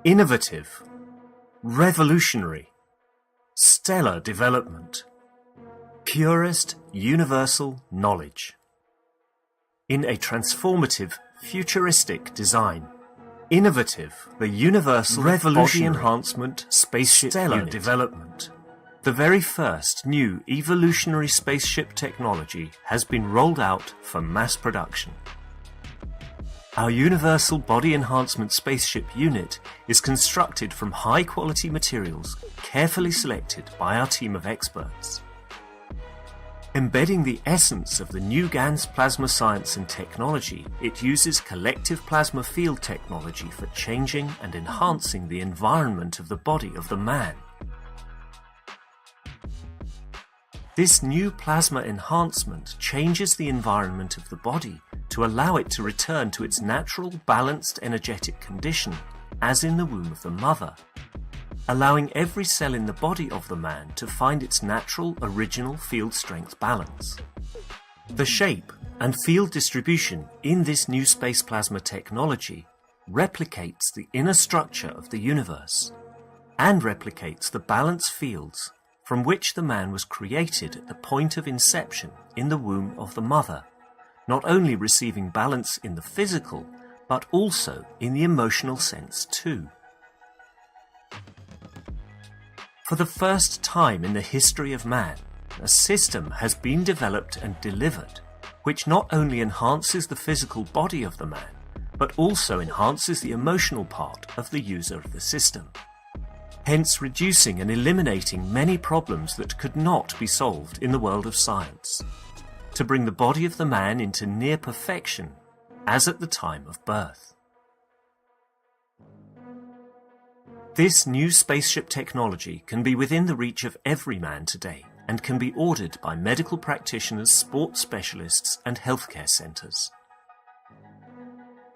Innovative, revolutionary, stellar development, purest universal knowledge. In a transformative, futuristic design. Innovative, the universal body enhancement spaceship stellar unit. Development. The very first new evolutionary spaceship technology has been rolled out for mass production. Our Universal Body Enhancement Spaceship Unit is constructed from high-quality materials carefully selected by our team of experts. Embedding the essence of the new GAN's plasma science and technology, it uses collective plasma field technology for changing and enhancing the environment of the body of the man. This new plasma enhancement changes the environment of the body to allow it to return to its natural, balanced energetic condition, as in the womb of the mother, allowing every cell in the body of the man to find its natural, original field strength balance. The shape and field distribution in this new space plasma technology replicates the inner structure of the universe and replicates the balance fields from which the man was created at the point of inception in the womb of the mother, not only receiving balance in the physical, but also in the emotional sense too. For the first time in the history of man, a system has been developed and delivered which not only enhances the physical body of the man, but also enhances the emotional part of the user of the system, hence reducing and eliminating many problems that could not be solved in the world of science, to bring the body of the man into near perfection, as at the time of birth. This new spaceship technology can be within the reach of every man today and can be ordered by medical practitioners, sports specialists and healthcare centres.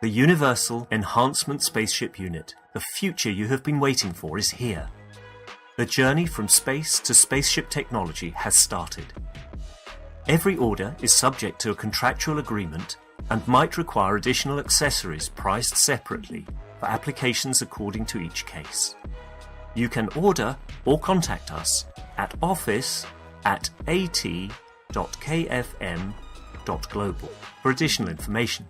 The Universal Enhancement Spaceship Unit, the future you have been waiting for, is here. The journey from space to spaceship technology has started. Every order is subject to a contractual agreement and might require additional accessories priced separately for applications according to each case. You can order or contact us at office@at.kfm.global for additional information.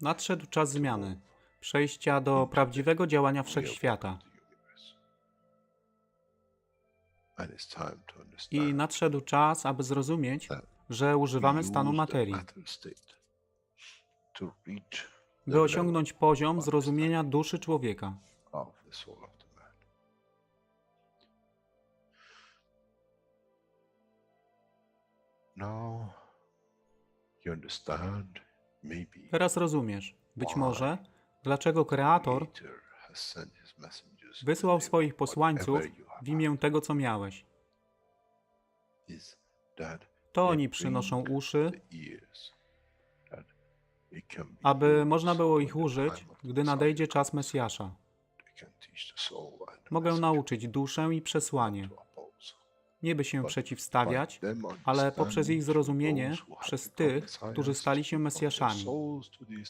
Nadszedł czas zmiany, przejścia do prawdziwego działania wszechświata. I nadszedł czas, aby zrozumieć, że używamy stanu materii, by osiągnąć poziom zrozumienia duszy człowieka. Teraz rozumiesz, być może, dlaczego Kreator wysłał swoich posłańców w imię tego, co miałeś. To oni przynoszą uszy, aby można było ich użyć, gdy nadejdzie czas Mesjasza. Mogę nauczyć duszę i przesłanie, nie by się przeciwstawiać, ale poprzez ich zrozumienie przez tych, którzy stali się Mesjaszami,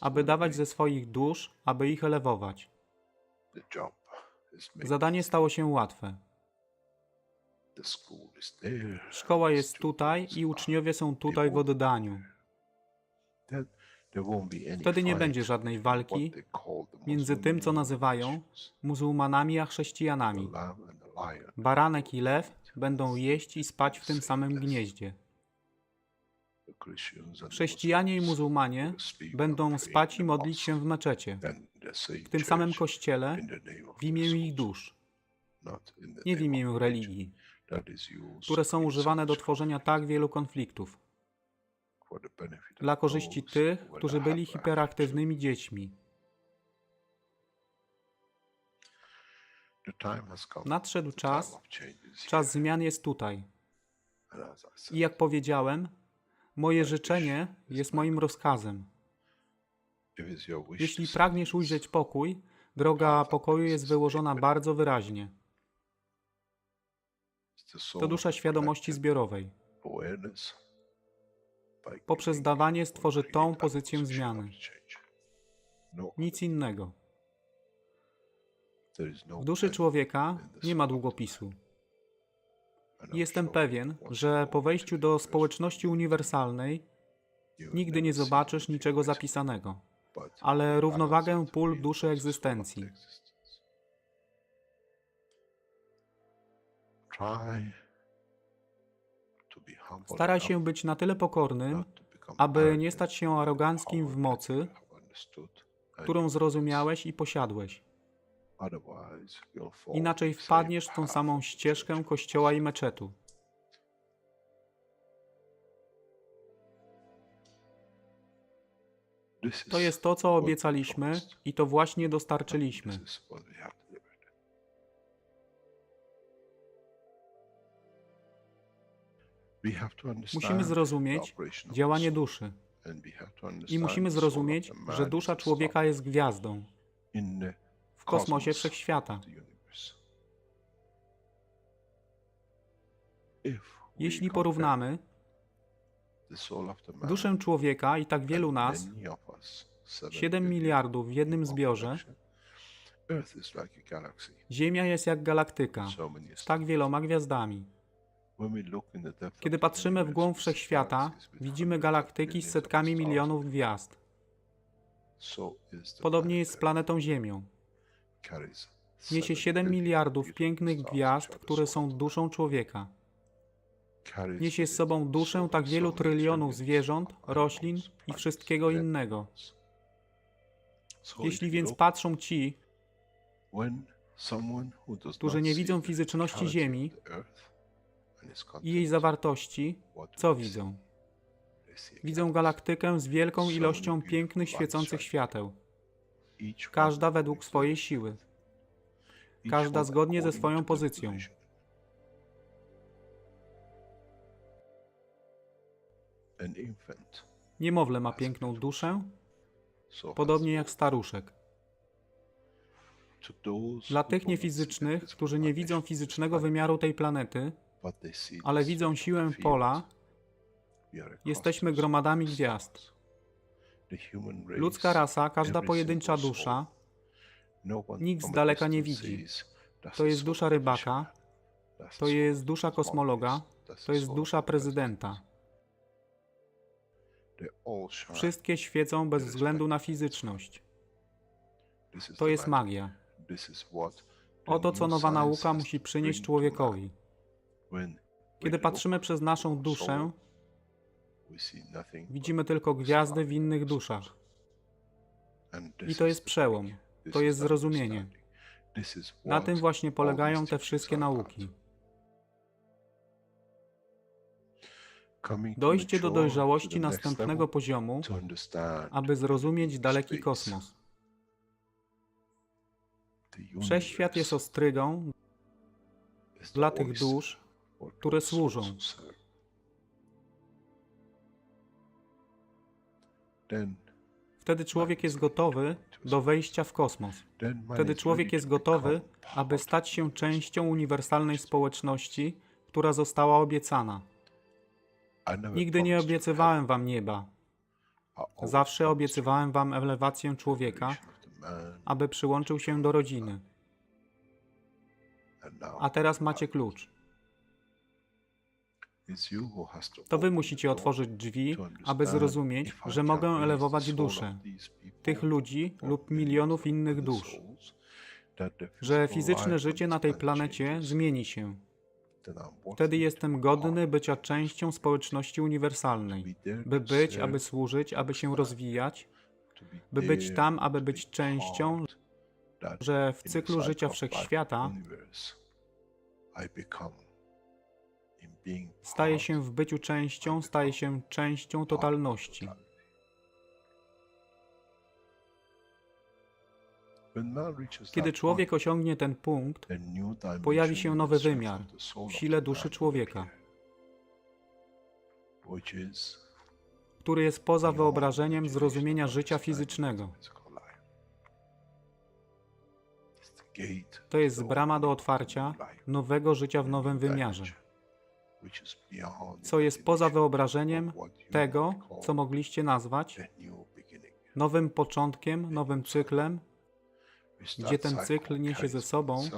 aby dawać ze swoich dusz, aby ich elewować. Zadanie stało się łatwe. Szkoła jest tutaj i uczniowie są tutaj w oddaniu. Wtedy nie będzie żadnej walki między tym, co nazywają muzułmanami, a chrześcijanami. Baranek i lew będą jeść i spać w tym samym gnieździe. Chrześcijanie i muzułmanie będą spać i modlić się w meczecie, w tym samym kościele, w imię ich dusz, nie w imię religii, które są używane do tworzenia tak wielu konfliktów, dla korzyści tych, którzy byli hiperaktywnymi dziećmi. Nadszedł czas zmian jest tutaj. I jak powiedziałem, moje życzenie jest moim rozkazem. Jeśli pragniesz ujrzeć pokój, droga pokoju jest wyłożona bardzo wyraźnie. To dusza świadomości zbiorowej. Poprzez dawanie stworzy tą pozycję zmiany. Nic innego. W duszy człowieka nie ma długopisu. Jestem pewien, że po wejściu do społeczności uniwersalnej nigdy nie zobaczysz niczego zapisanego, ale równowagę pól duszy egzystencji. Staraj się być na tyle pokornym, aby nie stać się aroganckim w mocy, którą zrozumiałeś i posiadłeś. Inaczej wpadniesz w tą samą ścieżkę kościoła i meczetu. To jest to, co obiecaliśmy i to właśnie dostarczyliśmy. Musimy zrozumieć działanie duszy i musimy zrozumieć, że dusza człowieka jest gwiazdą w kosmosie wszechświata. Jeśli porównamy duszę człowieka i tak wielu nas, 7 miliardów w jednym zbiorze, Ziemia jest jak galaktyka z tak wieloma gwiazdami. Kiedy patrzymy w głąb wszechświata, widzimy galaktyki z setkami milionów gwiazd. Podobnie jest z planetą Ziemią. Niesie 7 miliardów pięknych gwiazd, które są duszą człowieka. Niesie z sobą duszę tak wielu trylionów zwierząt, roślin i wszystkiego innego. Jeśli więc patrzą ci, którzy nie widzą fizyczności Ziemi i jej zawartości, co widzą? Widzą galaktykę z wielką ilością pięknych, świecących świateł. Każda według swojej siły. Każda zgodnie ze swoją pozycją. Niemowlę ma piękną duszę, podobnie jak staruszek. Dla tych niefizycznych, którzy nie widzą fizycznego wymiaru tej planety, ale widzą siłę pola, jesteśmy gromadami gwiazd. Ludzka rasa, każda pojedyncza dusza, nikt z daleka nie widzi. To jest dusza rybaka, to jest dusza kosmologa, to jest dusza prezydenta. Wszystkie świecą bez względu na fizyczność. To jest magia. Oto, co nowa nauka musi przynieść człowiekowi. Kiedy patrzymy przez naszą duszę, widzimy tylko gwiazdy w innych duszach. I to jest przełom. To jest zrozumienie. Na tym właśnie polegają te wszystkie nauki. Dojście do dojrzałości następnego poziomu, aby zrozumieć daleki kosmos. Wszechświat jest ostrygą dla tych dusz, które służą. Wtedy człowiek jest gotowy do wejścia w kosmos. Wtedy człowiek jest gotowy, aby stać się częścią uniwersalnej społeczności, która została obiecana. Nigdy nie obiecywałem wam nieba. Zawsze obiecywałem wam elewację człowieka, aby przyłączył się do rodziny. A teraz macie klucz. To wy musicie otworzyć drzwi, aby zrozumieć, że mogę elewować duszę tych ludzi lub milionów innych dusz, że fizyczne życie na tej planecie zmieni się. Wtedy jestem godny bycia częścią społeczności uniwersalnej, by być, aby służyć, aby się rozwijać, by być tam, aby być częścią, że w cyklu życia wszechświata staje się w byciu częścią, staje się częścią totalności. Kiedy człowiek osiągnie ten punkt, pojawi się nowy wymiar w sile duszy człowieka, który jest poza wyobrażeniem zrozumienia życia fizycznego. To jest brama do otwarcia nowego życia w nowym wymiarze, co jest poza wyobrażeniem tego, co mogliście nazwać nowym początkiem, nowym cyklem, gdzie ten cykl niesie ze sobą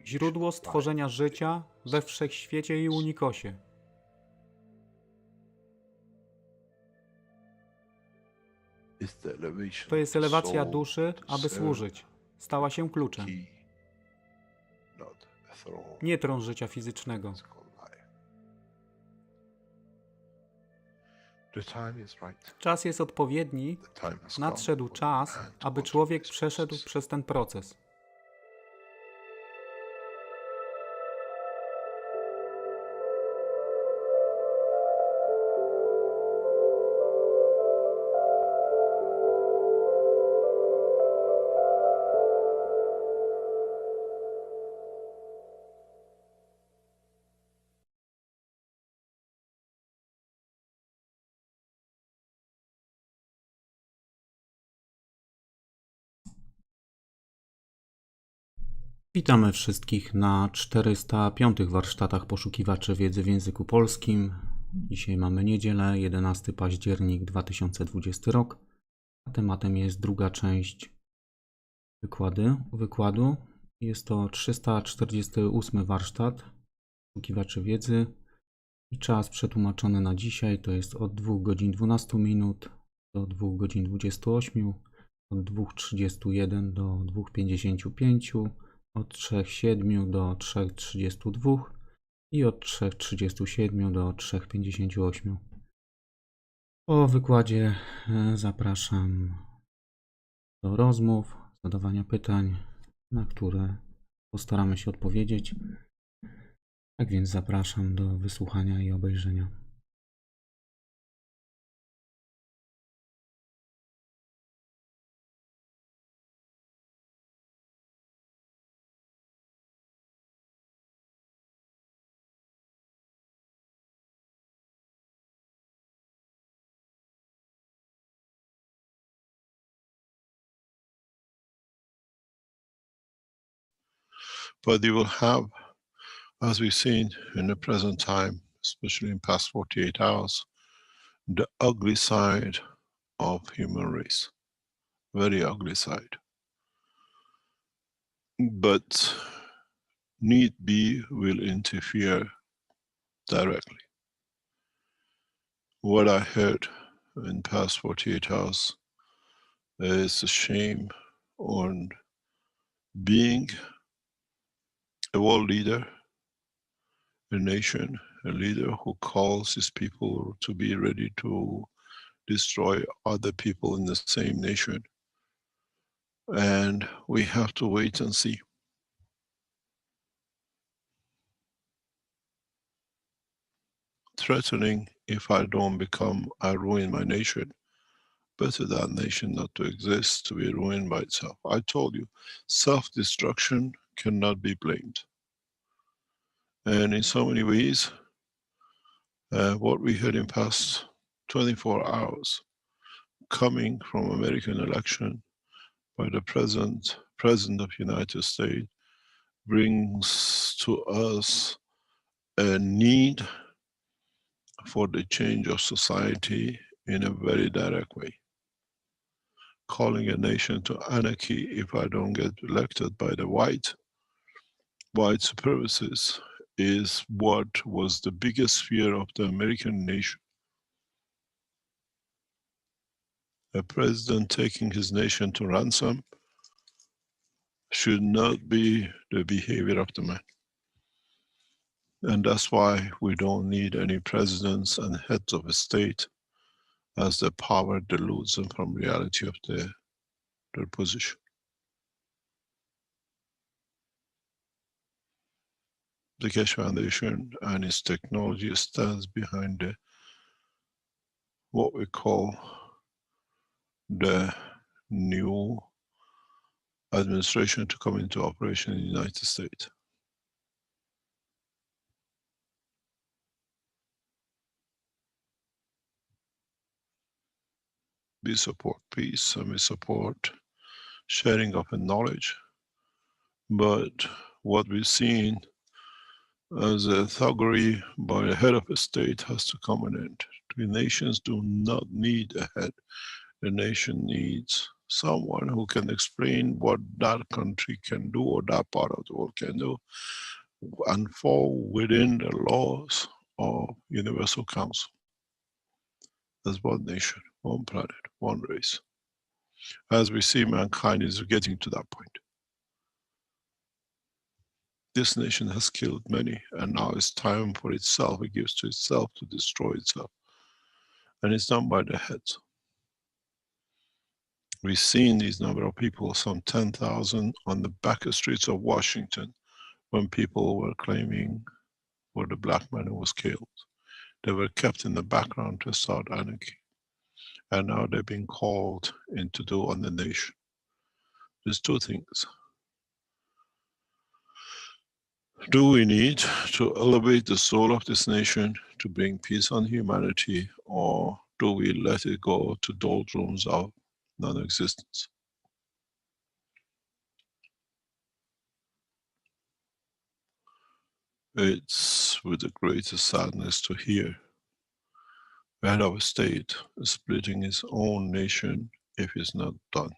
źródło stworzenia życia we wszechświecie i unikosie. To jest elewacja duszy, aby służyć. Stała się kluczem. Nie tron życia fizycznego. Czas jest odpowiedni, nadszedł czas, aby człowiek przeszedł przez ten proces. Witamy wszystkich na 405 warsztatach poszukiwaczy wiedzy w języku polskim. Dzisiaj mamy niedzielę, 11 październik 2020 rok. Tematem jest druga część wykładu. Jest to 348 warsztat poszukiwaczy wiedzy i czas przetłumaczony na dzisiaj to jest od 2 godzin 12 minut do 2 godzin 28, od 2:31 do 2:55, od 3:07 do 3:32 i od 3:37 do 3:58. Po wykładzie zapraszam do rozmów, zadawania pytań, na które postaramy się odpowiedzieć. Tak więc zapraszam do wysłuchania i obejrzenia. But you will have, as we've seen in the present time, especially in past 48 hours, the ugly side of human race. Very ugly side. But need be will interfere directly. What I heard in past 48 hours is a shame on being a world leader, a nation, a leader who calls his people to be ready to destroy other people in the same nation. And we have to wait and see. Threatening, if I don't become, I ruin my nation. Better that nation not to exist, to be ruined by itself. I told you, self-destruction cannot be blamed. And in so many ways, what we heard in past 24 hours, coming from American election by the President of the United States, brings to us a need for the change of society in a very direct way. Calling a nation to anarchy if I don't get elected by the white supremacists is what was the biggest fear of the American nation. A president taking his nation to ransom should not be the behavior of the man. And that's why we don't need any presidents and heads of state, as the power deludes them from reality of their position. The Keshe Foundation and its technology stands behind what we call the new administration to come into operation in the United States. We support peace and we support sharing of knowledge, but what we've seen as a thuggery by the head of a state has to come an end. The nations do not need a head. The nation needs someone who can explain what that country can do or that part of the world can do and fall within the laws of Universal Council. As one nation, one planet, one race. As we see, mankind is getting to that point. This nation has killed many, and now it's time for itself, it gives to itself to destroy itself. And it's done by the heads. We've seen these number of people, some 10,000 on the back streets of Washington, when people were claiming for the black man who was killed. They were kept in the background to start anarchy. And now they're being called in to do on the nation. There's two things. Do we need to elevate the soul of this nation to bring peace on humanity, or do we let it go to doldrums of non-existence? It's with the greatest sadness to hear the head of a state splitting his own nation if it's not done.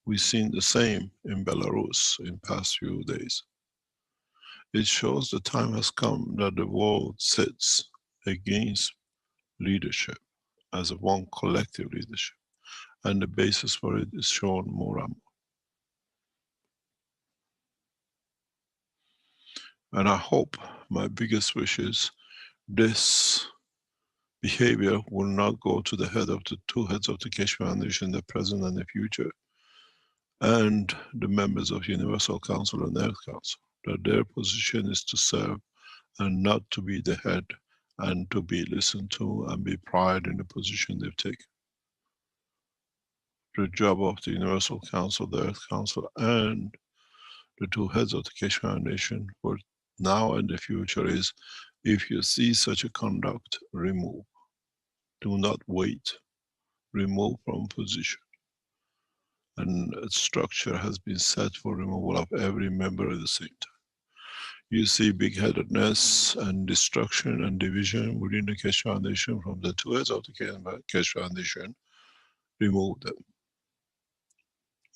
We've seen the same in Belarus in past few days. It shows the time has come that the world sits against leadership as a one collective leadership, and the basis for it is shown more and more. And I hope, my biggest wish is, this behavior will not go to the head of the two heads of the Keshe Foundation, the present and the future, and the members of Universal Council and Earth Council, that their position is to serve and not to be the head, and to be listened to and be pride in the position they've taken. The job of the Universal Council, the Earth Council, and the two heads of the Keshe Foundation for now and the future is, if you see such a conduct, remove. Do not wait. Remove from position. And a structure has been set for removal of every member at the same time. You see big-headedness and destruction and division within the Keshe Foundation from the two heads of the Keshe Foundation, remove them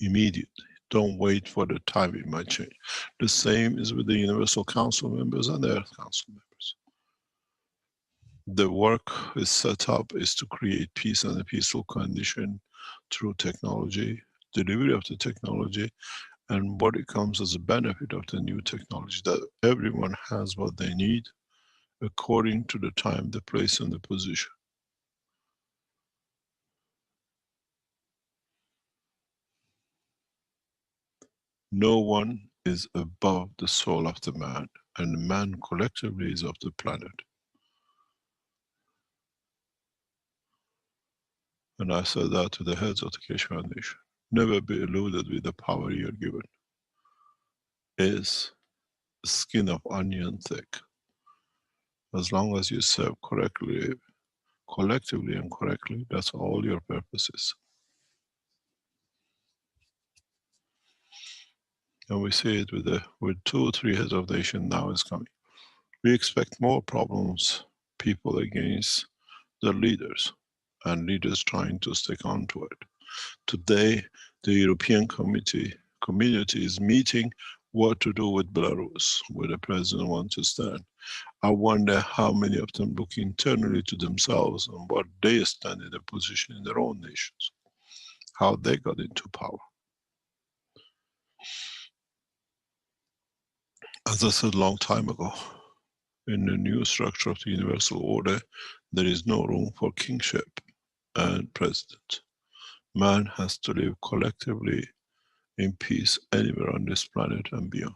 immediately. Don't wait for the time it might change. The same is with the Universal Council members and the Earth Council members. The work is set up is to create peace and a peaceful condition through technology, delivery of the technology, and what it comes as a benefit of the new technology, that everyone has what they need according to the time, the place, and the position. No one is above the soul of the man, and man collectively is of the planet. And I said that to the heads of the Keshe Foundation. Never be eluded with the power you're given. Is skin of onion thick. As long as you serve correctly, collectively and correctly, that's all your purpose is. And we see it with 2 or 3 heads of nation now is coming. We expect more problems, people against the leaders, and leaders trying to stick on to it. Today, the European community is meeting what to do with Belarus, where the president wants to stand. I wonder how many of them look internally to themselves and what they stand in a position in their own nations, how they got into power. As I said a long time ago, In the new structure of the universal order, there is no room for kingship and president. Man has to live collectively in peace anywhere on this planet and beyond.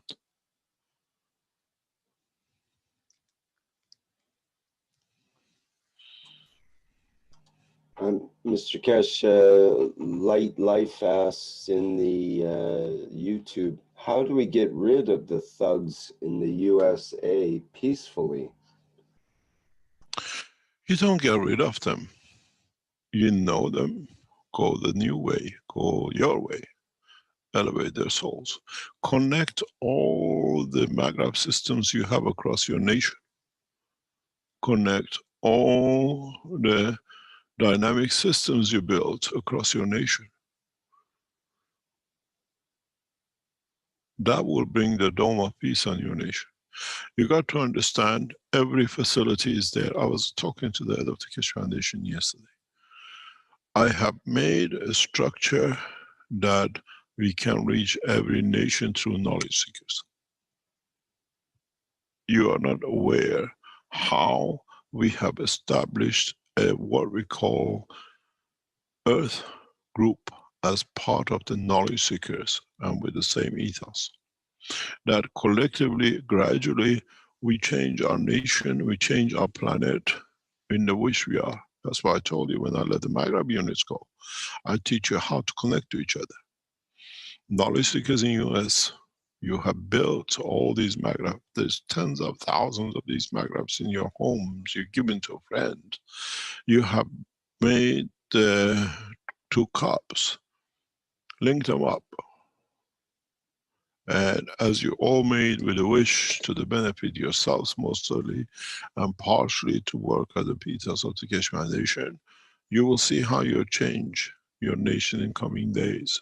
Mr. Keshe, Life asks in the YouTube, how do we get rid of the thugs in the USA peacefully? You don't get rid of them. You know them. Go the new way. Go your way. Elevate their souls. Connect all the magnet systems you have across your nation. Connect all the dynamic systems you built across your nation. That will bring the dome of peace on your nation. You got to understand every facility is there. I was talking to the head of the Keshe Foundation yesterday. I have made a structure that we can reach every nation through knowledge seekers. You are not aware how we have established what we call Earth group as part of the knowledge seekers and with the same ethos. That collectively, gradually, we change our nation, we change our planet in the which we are. That's why I told you when I let the Maghreb units go, I teach you how to connect to each other. Knowledge seekers in US, you have built all these Maghreb. There's tens of thousands of these Maghrebs in your homes. You're given to a friend. You have made the two cups, linked them up. And as you all made with a wish to the benefit yourselves mostly and partially to work at the ethos of the Keshe Foundation, you will see how you change your nation in coming days.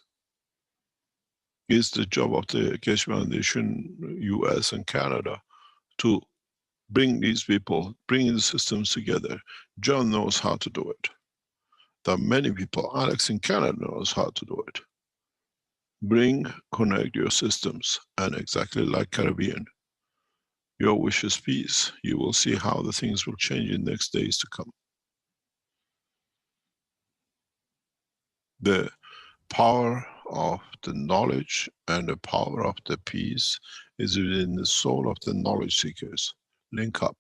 It's the job of the Keshe Foundation, US and Canada, to bring these people, bring the systems together. John knows how to do it. There are many people, Alex in Canada knows how to do it. Bring, connect your systems, and exactly like Caribbean, your wish is peace. You will see how the things will change in the next days to come. The power of the knowledge and the power of the peace is within the soul of the knowledge seekers. Link up.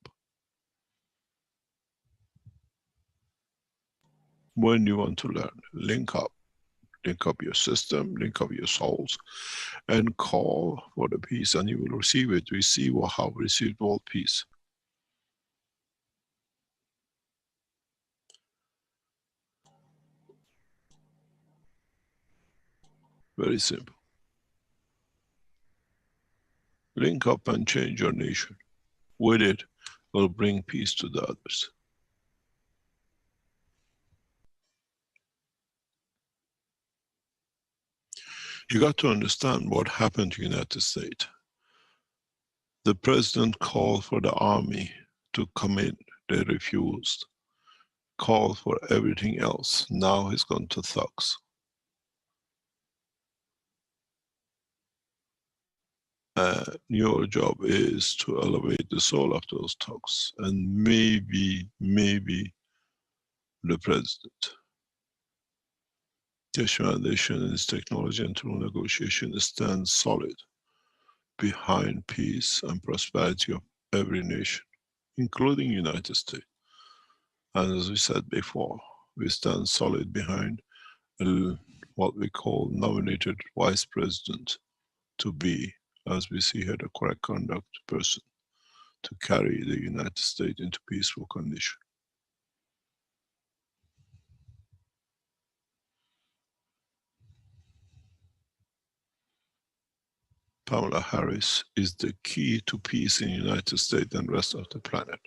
When you want to learn, link up. Link up your system, link up your souls, and call for the peace, and you will receive it. Receive how we received all peace. Very simple. Link up and change your nation. With it, will bring peace to the others. You got to understand what happened to the United States. The president called for the army to come in. They refused. Called for everything else. Now he's gone to thugs. Your job is to elevate the soul of those thugs, and maybe the president. Keshe Foundation and its technology and through negotiation stands solid behind peace and prosperity of every nation, including United States. And as we said before, we stand solid behind what we call nominated vice president to be, as we see here, the correct conduct person to carry the United States into peaceful condition. Kamala Harris is the key to peace in the United States and rest of the planet.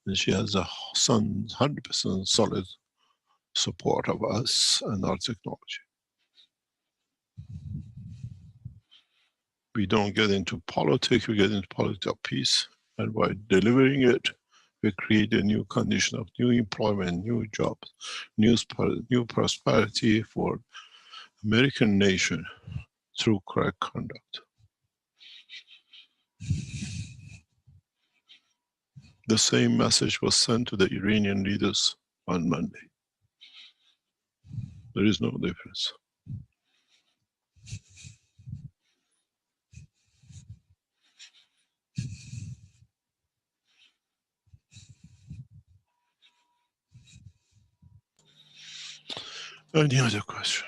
And she has a 100% solid support of us and our technology. We don't get into politics, we get into politics of peace. And by delivering it, we create a new condition of new employment, new jobs, new prosperity for American nation through correct conduct. The same message was sent to the Iranian leaders on Monday. There is no difference. Any other question?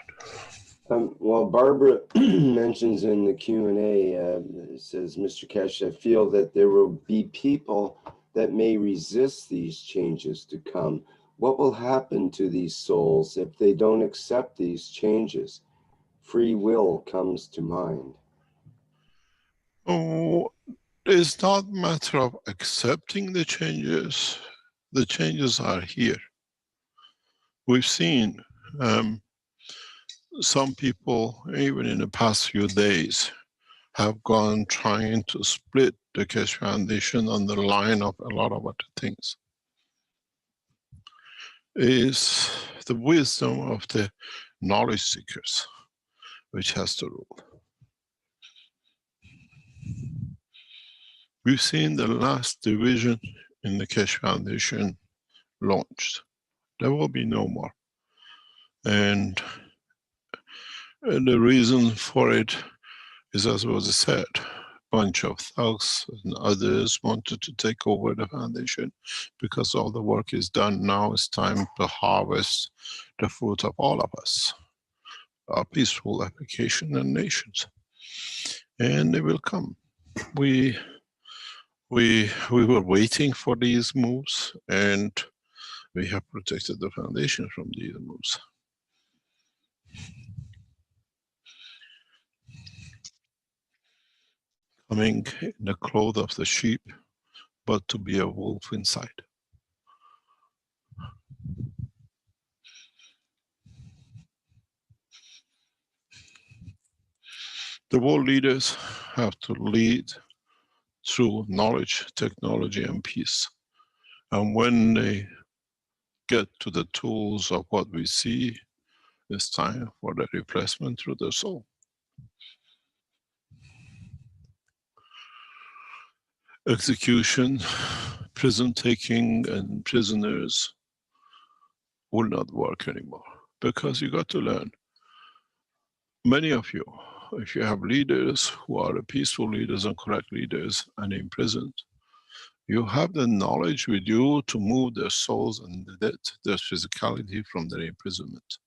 Well, Barbara mentions in the Q&A, says, Mr. Keshe, I feel that there will be people that may resist these changes to come. What will happen to these souls if they don't accept these changes? Free will comes to mind. Oh, it's not a matter of accepting the changes. The changes are here. We've seen some people, even in the past few days, have gone trying to split the Keshe Foundation on the line of a lot of other things. Is the wisdom of the knowledge seekers which has to rule. We've seen the last division in the Keshe Foundation launched. There will be no more. And the reason for it is, as was said, a bunch of thugs and others wanted to take over the foundation because all the work is done. Now it's time to harvest the fruit of all of us, our peaceful application and nations. And they will come. We were waiting for these moves, and we have protected the foundation from these moves. Coming in the clothes of the sheep, but to be a wolf inside. The world leaders have to lead through knowledge, technology, and peace. And when they get to the tools of what we see, it's time for the replacement through the soul. Execution, prison taking, and prisoners will not work anymore, because you got to learn. Many of you, if you have leaders who are peaceful leaders and correct leaders and imprisoned, you have the knowledge with you to move their souls and their physicality from their imprisonment.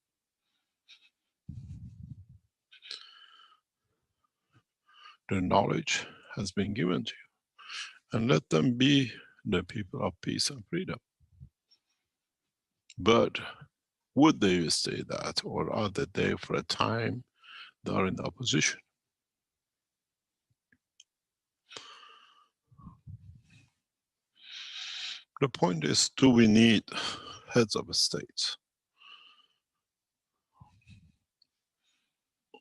The knowledge has been given to you. And let them be the people of peace and freedom. But would they stay that, or are they there for a time they are in opposition? The point is, do we need heads of states?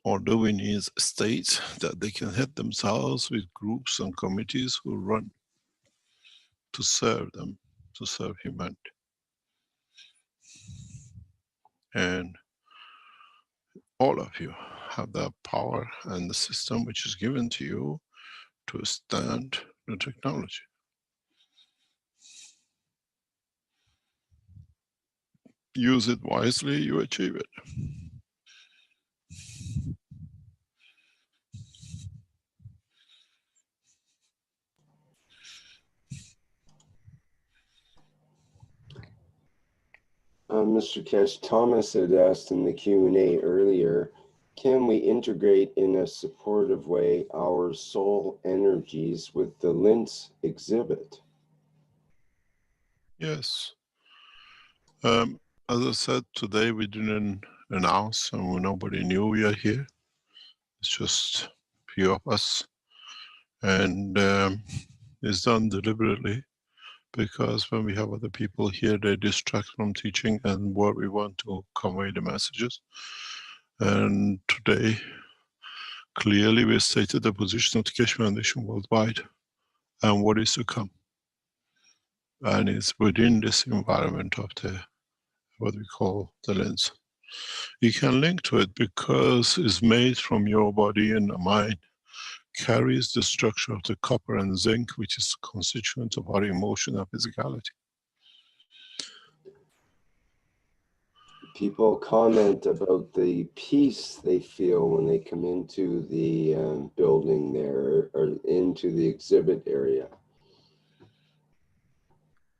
Or do we need states that they can head themselves with groups and committees who run to serve them, to serve humanity? And all of you have that power and the system which is given to you to stand the technology. Use it wisely, you achieve it. Mr. Keshe, Thomas had asked in the Q&A earlier, can we integrate in a supportive way our soul energies with the Linz exhibit? Yes. As I said, today we didn't announce and nobody knew we are here. It's just a few of us. And it's done deliberately, because when we have other people here, they distract from teaching and where we want to convey the messages. And today, clearly we stated the position of the Keshe Foundation worldwide and what is to come. And it's within this environment of the, what we call the lens. You can link to it because it's made from your body and mind carries the structure of the copper and zinc, which is a constituent of our emotion and physicality. People comment about the peace they feel when they come into the building there, or into the exhibit area.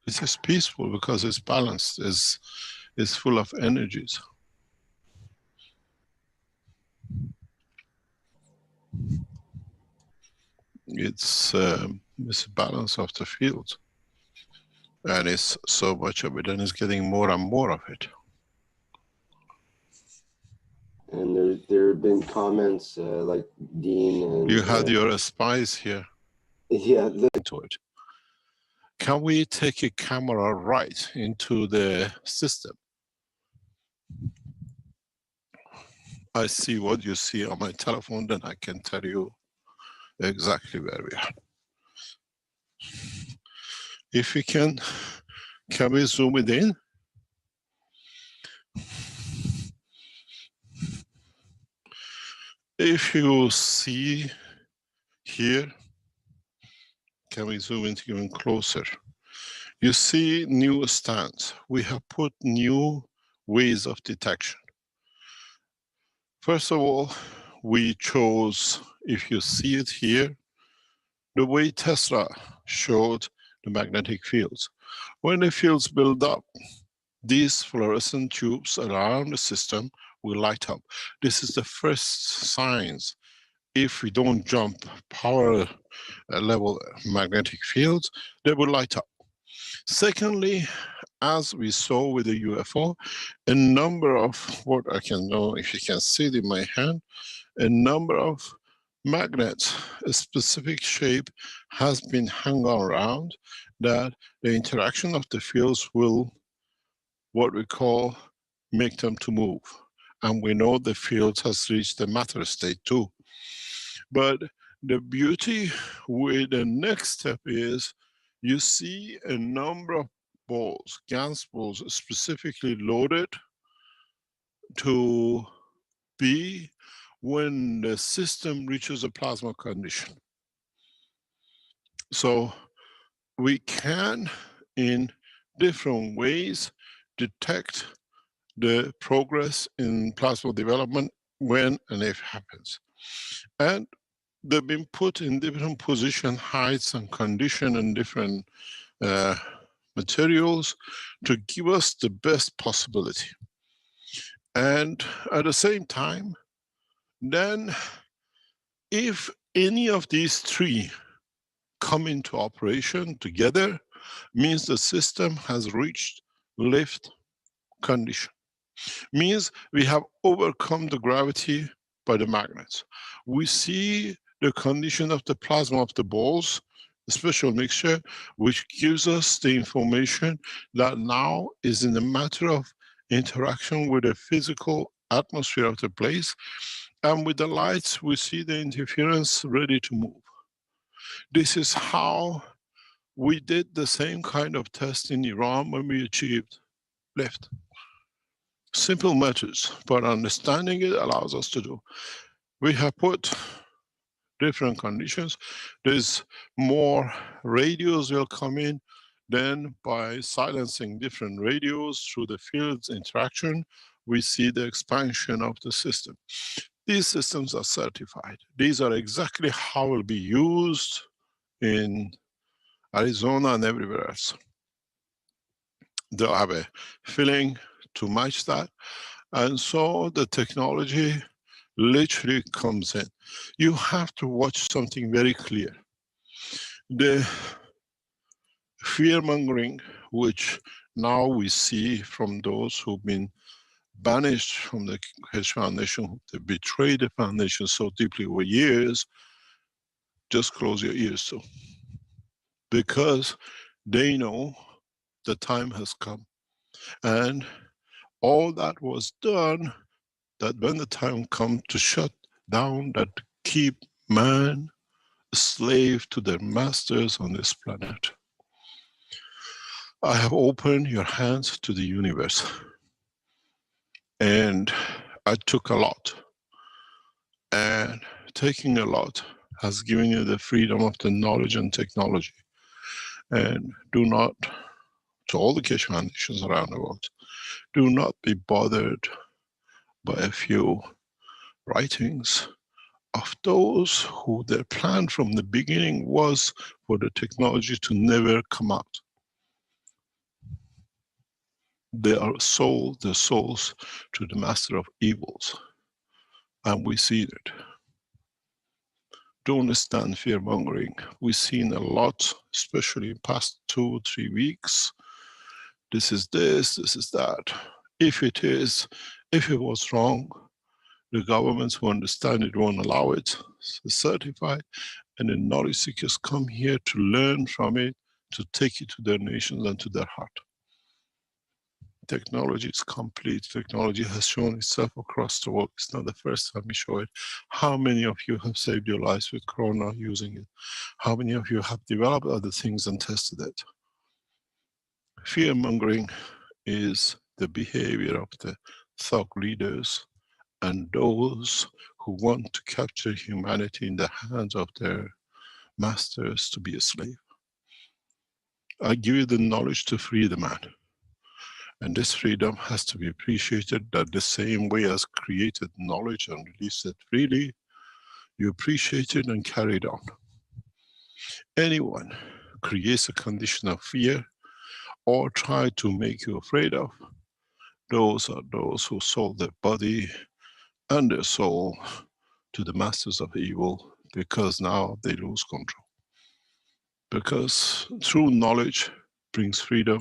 It is peaceful because it's balanced, it's full of energies. It's a balance of the field. And it's so much of it, and it's getting more and more of it. And there have been comments like Dean and... You had your spies here. Yeah. To it. Can we take a camera right into the system? I see what you see on my telephone, then I can tell you exactly where we are. If we can we zoom it in? If you see here, can we zoom in even closer? You see new stands. We have put new ways of detection. First of all, we chose, if you see it here, the way Tesla showed the magnetic fields. When the fields build up, these fluorescent tubes around the system will light up. This is the first signs. If we don't jump power level magnetic fields, they will light up. Secondly, as we saw with the UFO, a number of, what I can know, if you can see it in my hand, a number of magnets, a specific shape has been hung around, that the interaction of the fields will, what we call, make them to move. And we know the field has reached the matter state too. But the beauty with the next step is, you see a number of balls, GaNs balls, specifically loaded to be when the system reaches a plasma condition. So we can, in different ways, detect the progress in plasma development when and if it happens. And they've been put in different position, heights and condition and different materials to give us the best possibility. And at the same time, then if any of these three come into operation together, means the system has reached lift condition. Means we have overcome the gravity by the magnets. We see the condition of the plasma of the balls, a special mixture, which gives us the information that now is in a matter of interaction with the physical atmosphere of the place. And with the lights, we see the interference ready to move. This is how we did the same kind of test in Iran when we achieved lift. Simple methods, but understanding it allows us to do. We have put different conditions. There's more radios will come in. Then by silencing different radios through the field's interaction, we see the expansion of the system. These systems are certified. These are exactly how will be used in Arizona and everywhere else. They'll have a filling to match that. And so the technology literally comes in. You have to watch something very clear. The fear-mongering, which now we see from those who've been banished from the Keshe Foundation, they betrayed the foundation so deeply over years, just close your ears to. Because they know the time has come. And all that was done, that when the time comes to shut down, that keep man a slave to their masters on this planet. I have opened your hands to the universe. And I took a lot. And taking a lot has given you the freedom of the knowledge and technology. And do not, to all the Keshe Foundations around the world, do not be bothered by a few writings of those who their plan from the beginning was for the technology to never come out. They are sold their souls to the master of evils, and we see it. Don't stand fear-mongering. We've seen a lot, especially in past 2-3 weeks. This is this, this is that. If it is, if it was wrong, the governments who understand it won't allow it. It's certified, and the knowledge seekers come here to learn from it, to take it to their nations and to their heart. Technology is complete. Technology has shown itself across the world. It's not the first time we show it. How many of you have saved your lives with Corona using it? How many of you have developed other things and tested it? Fear-mongering is the behavior of the thug leaders and those who want to capture humanity in the hands of their masters to be a slave. I give you the knowledge to free the man. And this freedom has to be appreciated that the same way as created knowledge and released it freely, you appreciate it and carry it on. Anyone creates a condition of fear or try to make you afraid of, those are those who sold their body and their soul to the masters of evil, because now they lose control. Because true knowledge brings freedom,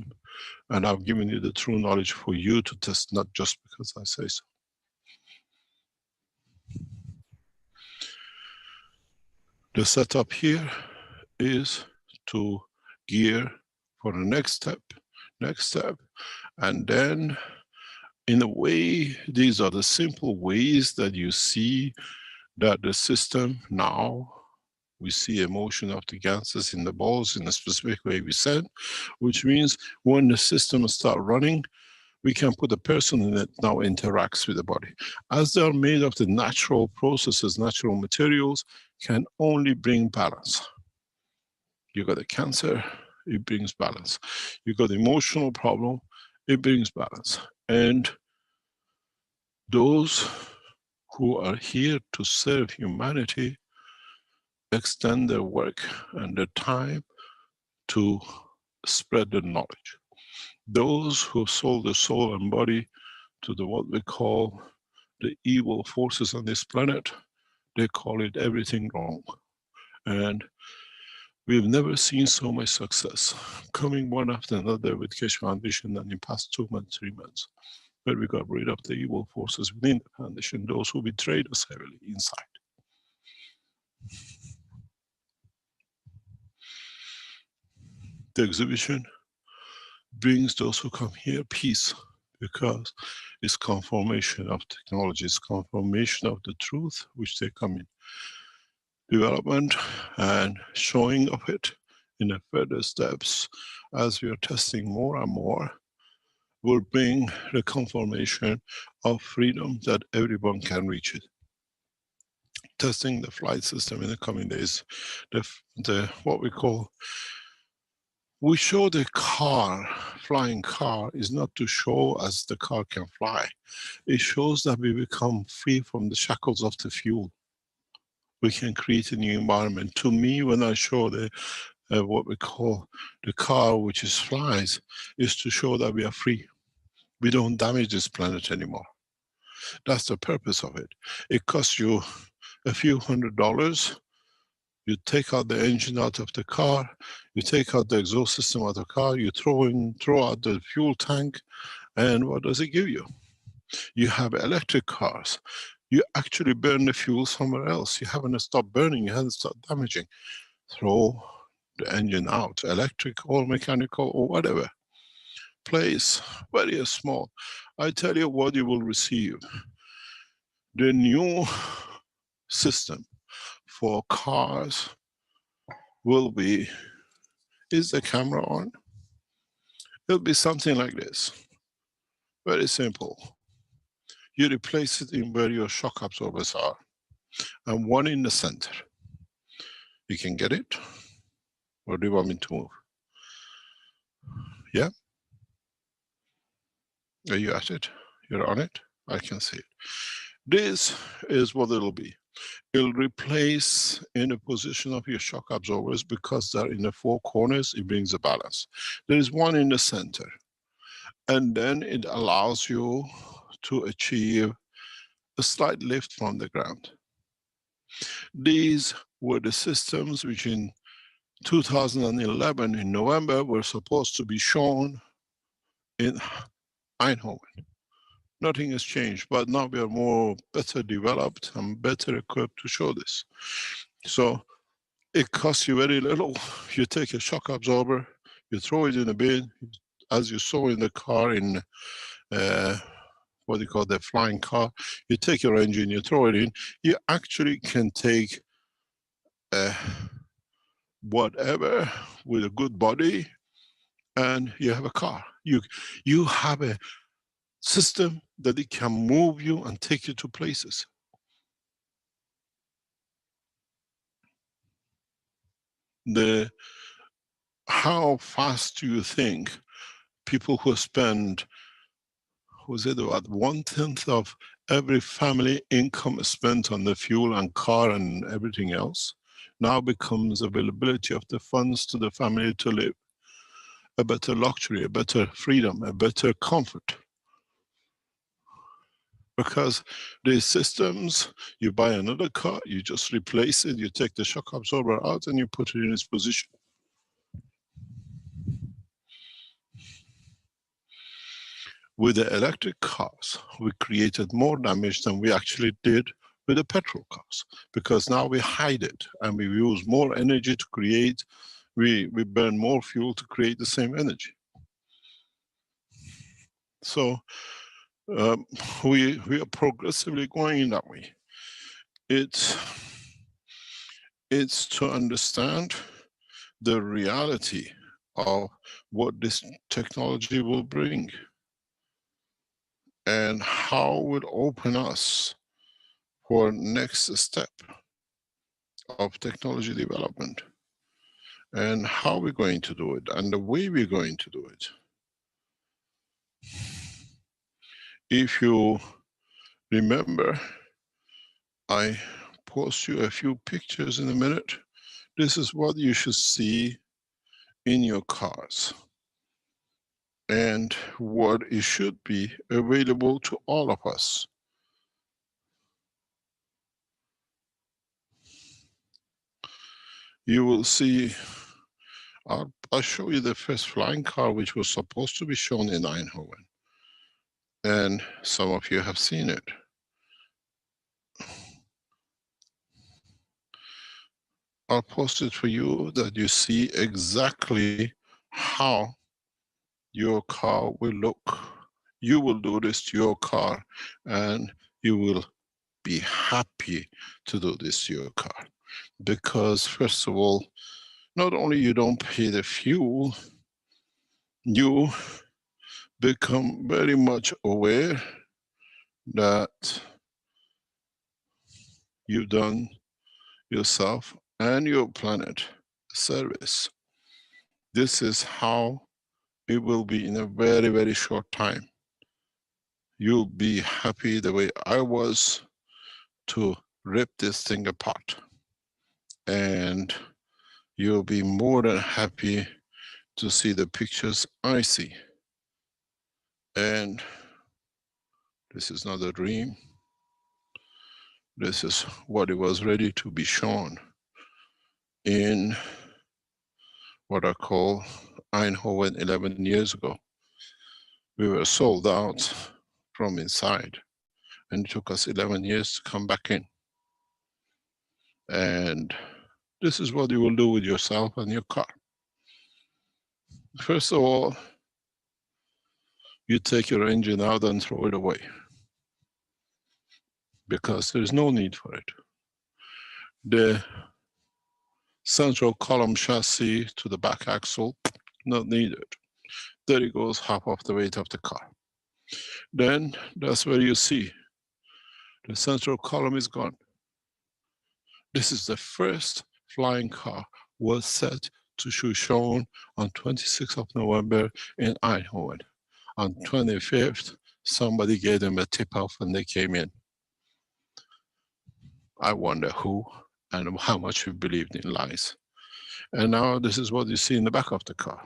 and I've given you the true knowledge for you to test, not just because I say so. The setup here is to gear for the next step, and then in a way, these are the simple ways that you see that the system now, we see emotion of the gases in the balls in a specific way we said, which means when the system starts running, we can put a person in it now interacts with the body. As they are made of the natural processes, natural materials, can only bring balance. You got a cancer, it brings balance. You got emotional problem, it brings balance. And those who are here to serve humanity extend their work and their time to spread the knowledge. Those who sold their soul and body to the what we call the evil forces on this planet, they call it everything wrong. And we've never seen so much success coming one after another with Keshe Foundation than in past 2 months, 3 months, where we got rid of the evil forces within the foundation, those who betrayed us heavily inside. The exhibition brings those who come here peace, because it's confirmation of technology, it's confirmation of the truth which they come in. Development and showing of it in the further steps as we are testing more and more will bring the confirmation of freedom that everyone can reach it. Testing the flight system in the coming days, the what we call, we show the car, flying car is not to show as the car can fly. It shows that we become free from the shackles of the fuel. We can create a new environment. To me, when I show the what we call the car which is flies, is to show that we are free. We don't damage this planet anymore. That's the purpose of it. It costs you a few $100. You take out the engine out of the car, you take out the exhaust system out of the car, you throw out the fuel tank, and what does it give you? You have electric cars. You actually burn the fuel somewhere else. You haven't stopped burning, you haven't stopped damaging. Throw the engine out, electric or mechanical or whatever. Place, very small. I tell you what you will receive. The new system for cars will be, is the camera on? It'll be something like this. Very simple. You replace it in where your shock absorbers are, and one in the center. You can get it? Or do you want me to move? Yeah? Are you at it? You're on it? I can see it. This is what it'll be. It'll replace in the position of your shock absorbers because they're in the four corners, it brings a balance. There is one in the center. And then it allows you to achieve a slight lift from the ground. These were the systems which in 2011 in November were supposed to be shown in Eindhoven. Nothing has changed, but now we are more better developed and better equipped to show this. So it costs you very little. You take a shock absorber, you throw it in a bin, as you saw in the car in what do you call the flying car. You take your engine, you throw it in. You actually can take whatever with a good body, and you have a car. You have a system that it can move you and take you to places. How fast do you think people who spend, was it about 1/10 of every family income spent on the fuel and car and everything else, now becomes availability of the funds to the family to live? A better luxury, a better freedom, a better comfort. Because these systems, you buy another car, you just replace it, you take the shock absorber out and you put it in its position. With the electric cars, we created more damage than we actually did with the petrol cars, because now we hide it and we use more energy to create, we burn more fuel to create the same energy. So we are progressively going in that way. It's to understand the reality of what this technology will bring and how it will open us for next step of technology development, and how we're going to do it and the way we're going to do it. If you remember, I post you a few pictures in a minute. This is what you should see in your cars and what it should be available to all of us. You will see, I'll show you the first flying car which was supposed to be shown in Eindhoven. And some of you have seen it. I'll post it for you that you see exactly how your car will look. You will do this to your car and you will be happy to do this to your car. Because first of all, not only you don't pay the fuel, you become very much aware that you've done yourself and your planet a service. This is how it will be in a very, very short time. You'll be happy the way I was to rip this thing apart. And you'll be more than happy to see the pictures I see. And this is not a dream. This is what it was ready to be shown in what I call Eindhoven 11 years ago. We were sold out from inside and it took us 11 years to come back in. And this is what you will do with yourself and your car. First of all, you take your engine out and throw it away, because there is no need for it. The central column chassis to the back axle, not needed. There it goes, half of the weight of the car. Then that's where you see the central column is gone. This is the first flying car was set to shown on 26th of November in Eindhoven. On 25th, somebody gave them a tip-off and they came in. I wonder who and how much we believed in lies. And now this is what you see in the back of the car.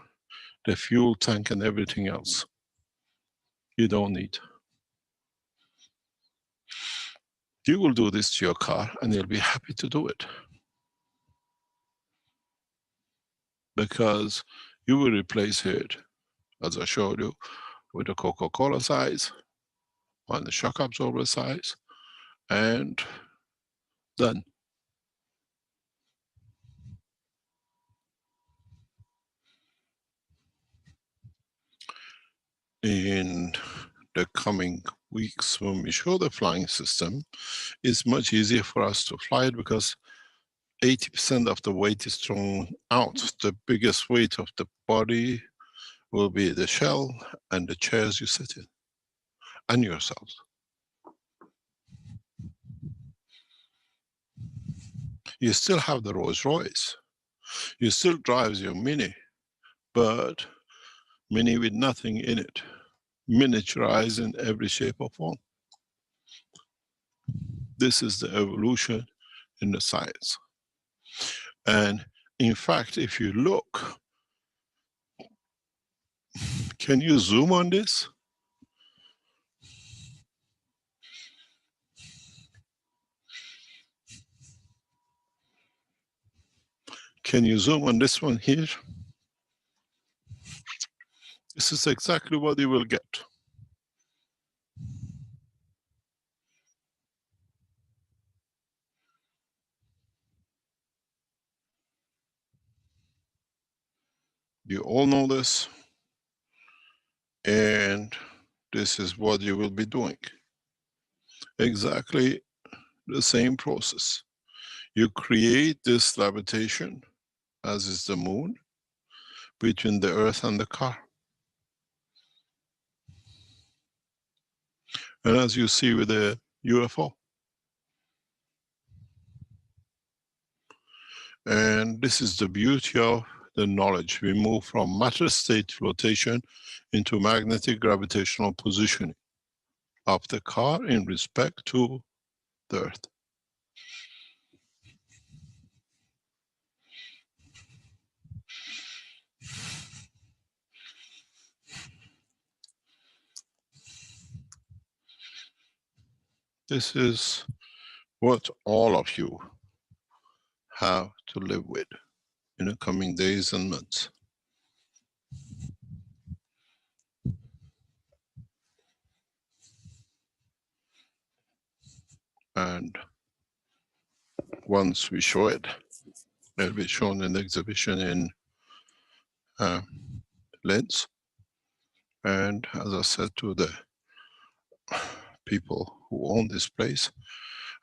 The fuel tank and everything else. You don't need. You will do this to your car and you'll be happy to do it. Because you will replace it, as I showed you, with a Coca-Cola size, on the shock absorber size, and done. In the coming weeks, when we show the flying system, it's much easier for us to fly it because 80% of the weight is thrown out. The biggest weight of the body will be the shell and the chairs you sit in, and yourselves. You still have the Rolls Royce. You still drive your Mini, but Mini with nothing in it. Miniaturized in every shape or form. This is the evolution in the science. And in fact, if you look, can you zoom on this? Can you zoom on this one here? This is exactly what you will get. You all know this, and this is what you will be doing. Exactly the same process. You create this levitation, as is the moon, between the earth and the car. And as you see with the UFO. And this is the beauty of the knowledge. We move from matter state flotation into magnetic gravitational positioning of the car in respect to the earth. This is what all of you have to live with in the coming days and months. And once we show it, it'll be shown in the exhibition in Linz. And as I said to the people who own this place,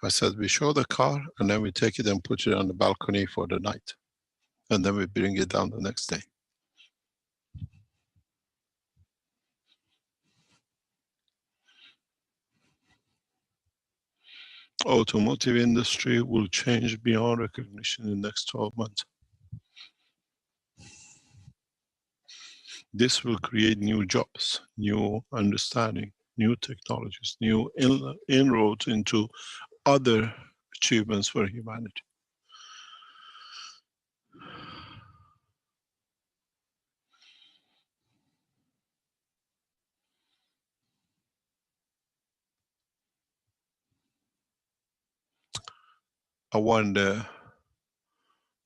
I said, we show the car and then we take it and put it on the balcony for the night. And then we bring it down the next day. Automotive industry will change beyond recognition in the next 12 months. This will create new jobs, new understanding, new technologies, new inroads into other achievements for humanity. I wonder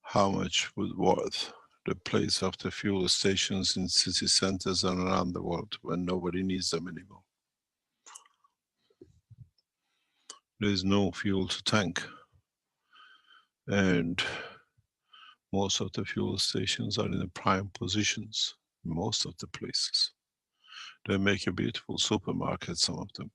how much would worth the place of the fuel stations in city centers and around the world when nobody needs them anymore. There is no fuel to tank. And most of the fuel stations are in the prime positions, most of the places. They make a beautiful supermarket, some of them.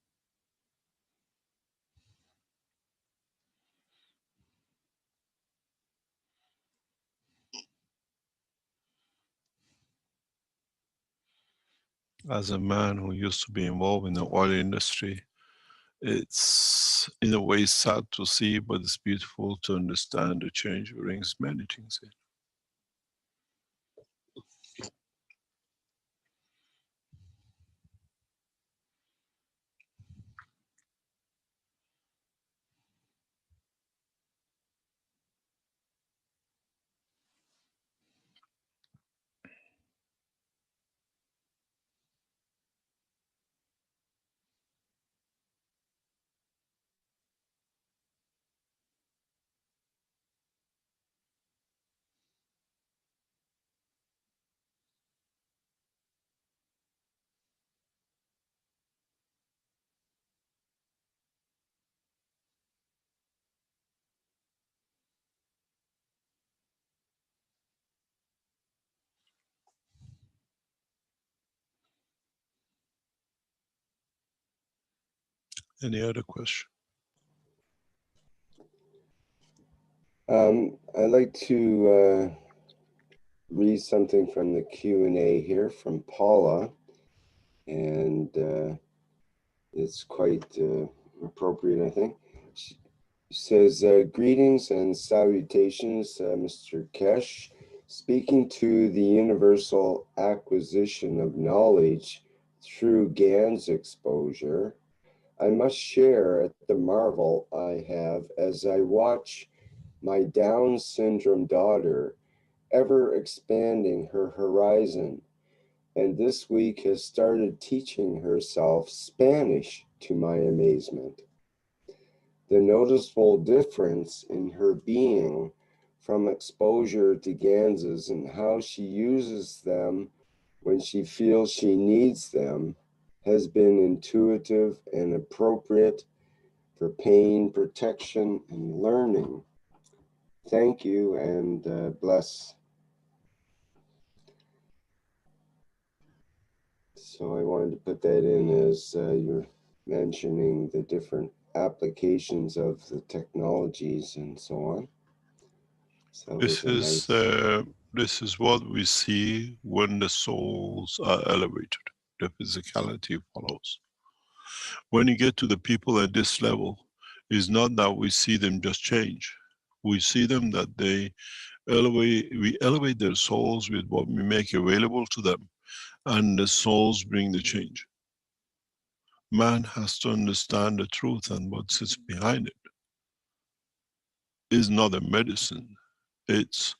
As a man who used to be involved in the oil industry, It's in a way sad to see, but it's beautiful to understand the change brings many things in. Any other question? I'd like to read something from the Q&A here from Paula, and it's quite appropriate, I think. She says, greetings and salutations, Mr. Keshe. Speaking to the universal acquisition of knowledge through GAN's exposure, I must share at the marvel I have as I watch my Down syndrome daughter ever expanding her horizon, and this week has started teaching herself Spanish to my amazement. The noticeable difference in her being from exposure to Ganses and how she uses them when she feels she needs them has been intuitive and appropriate for pain, protection, and learning. Thank you and bless. So I wanted to put that in as you're mentioning the different applications of the technologies and so on. So This is what we see when the souls are elevated. The physicality follows. When you get to the people at this level, it's not that we see them just change. We see them that they elevate, we elevate their souls with what we make available to them, and the souls bring the change. Man has to understand the truth and what sits behind it. It's not a medicine. It's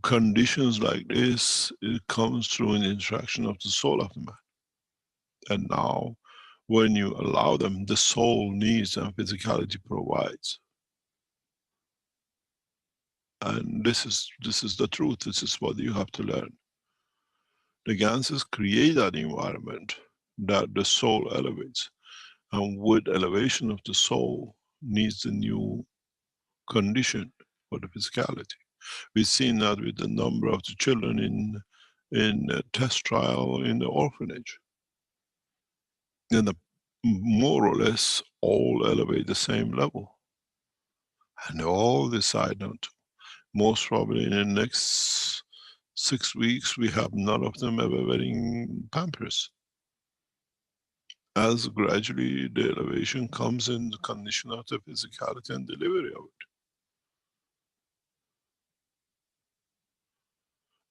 conditions like this, it comes through an interaction of the soul of the man. And now, when you allow them, the soul needs and physicality provides. And this is the truth. This is what you have to learn. The Ganses create that environment that the soul elevates. And with elevation of the soul needs a new condition for the physicality. We've seen that with the number of the children in a test trial in the orphanage. And more or less all elevate the same level. And they all decide not to. Most probably in the next 6 weeks, we have none of them ever wearing Pampers. As gradually the elevation comes in the condition of the physicality and delivery of it.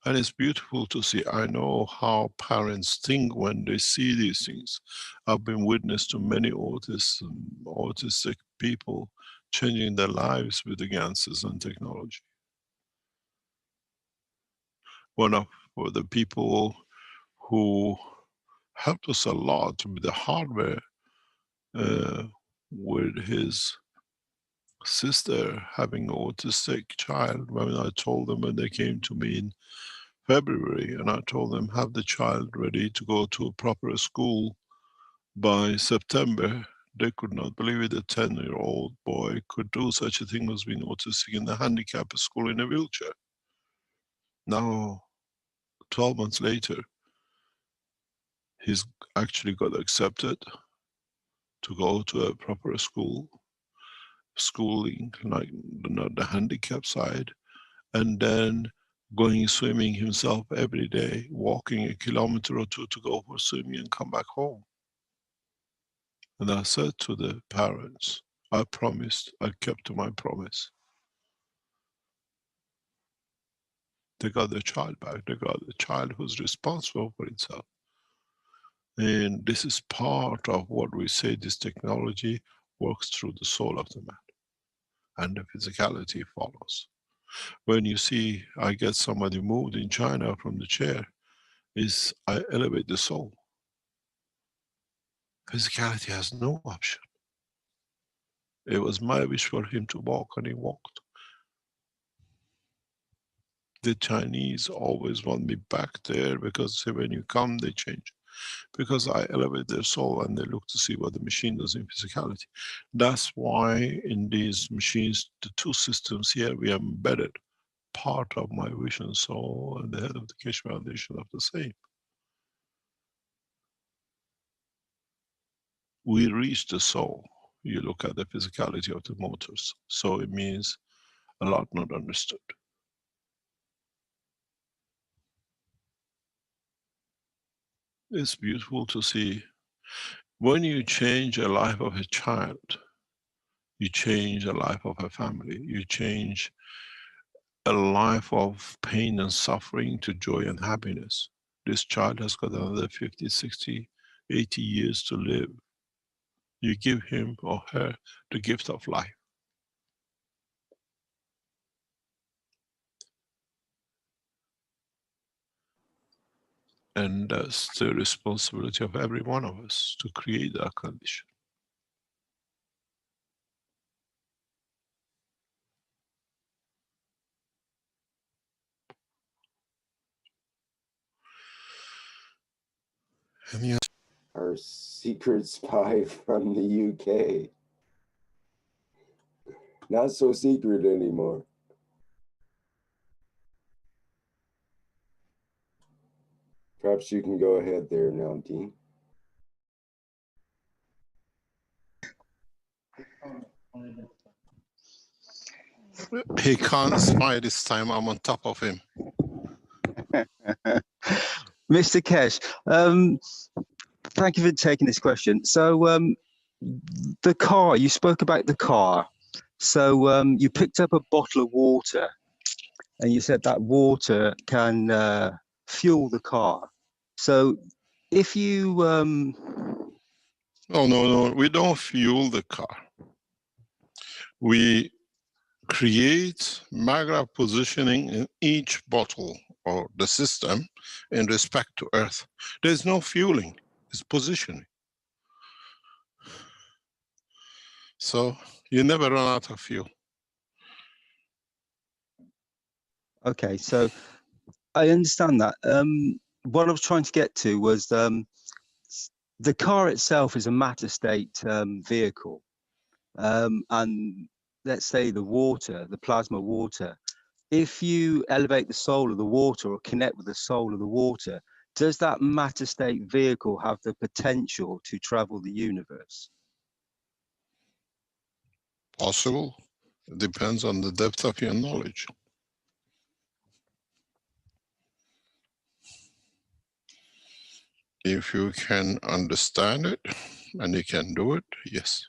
And it's beautiful to see. I know how parents think when they see these things. I've been witness to many autistic people changing their lives with the Ganses and technology. One of the people who helped us a lot with the hardware, with his sister having an autistic child, when I told them when they came to me in February, and I told them have the child ready to go to a proper school by September, they could not believe it. A 10-year-old boy could do such a thing as being autistic in a handicapped school in a wheelchair. Now, 12 months later, he's actually got accepted to go to a proper school, schooling, like not the handicap side, and then going swimming himself every day, walking 1 kilometer or 2 to go for swimming and come back home. And I said to the parents, I promised, I kept to my promise. They got their child back. They got a child who's responsible for itself. And this is part of what we say, this technology works through the soul of the man. And the physicality follows. When you see, I get somebody moved in China from the chair, is I elevate the soul. Physicality has no option. It was my wish for him to walk, and he walked. The Chinese always want me back there because when you come, they change. Because I elevate their soul and they look to see what the machine does in physicality. That's why in these machines, the two systems here, we have embedded part of my vision soul and the head of the Keshe Foundation of the same. We reach the soul. You look at the physicality of the motors. So it means a lot not understood. It's beautiful to see when you change a life of a child, you change a life of a family, you change a life of pain and suffering to joy and happiness. This child has got another 50, 60, 80 years to live. You give him or her the gift of life. And that's the responsibility of every one of us to create that condition. Our secret spy from the UK. Not so secret anymore. Perhaps you can go ahead there now, Dean. He can't spy this time, I'm on top of him. Mr. Keshe, thank you for taking this question. So the car, you spoke about the car. So you picked up a bottle of water and you said that water can fuel the car. So if you... No, we don't fuel the car. We create magnetic positioning in each bottle or the system in respect to Earth. There's no fueling, it's positioning. So you never run out of fuel. Okay, so I understand that. What I was trying to get to was the car itself is a matter state vehicle. And let's say the water, the plasma water, if you elevate the soul of the water or connect with the soul of the water, does that matter state vehicle have the potential to travel the universe? Possible. It depends on the depth of your knowledge. If you can understand it and you can do it, yes.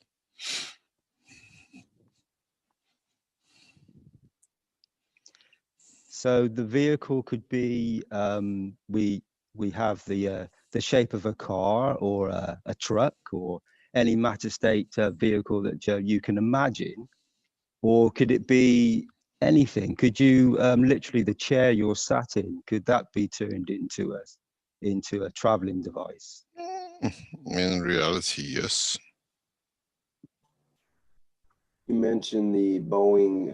So the vehicle could be, we have the shape of a car or a truck or any matter state vehicle that you can imagine, or could it be anything? Could you literally the chair you're sat in, could that be turned into a traveling device? In reality, yes. You mentioned the Boeing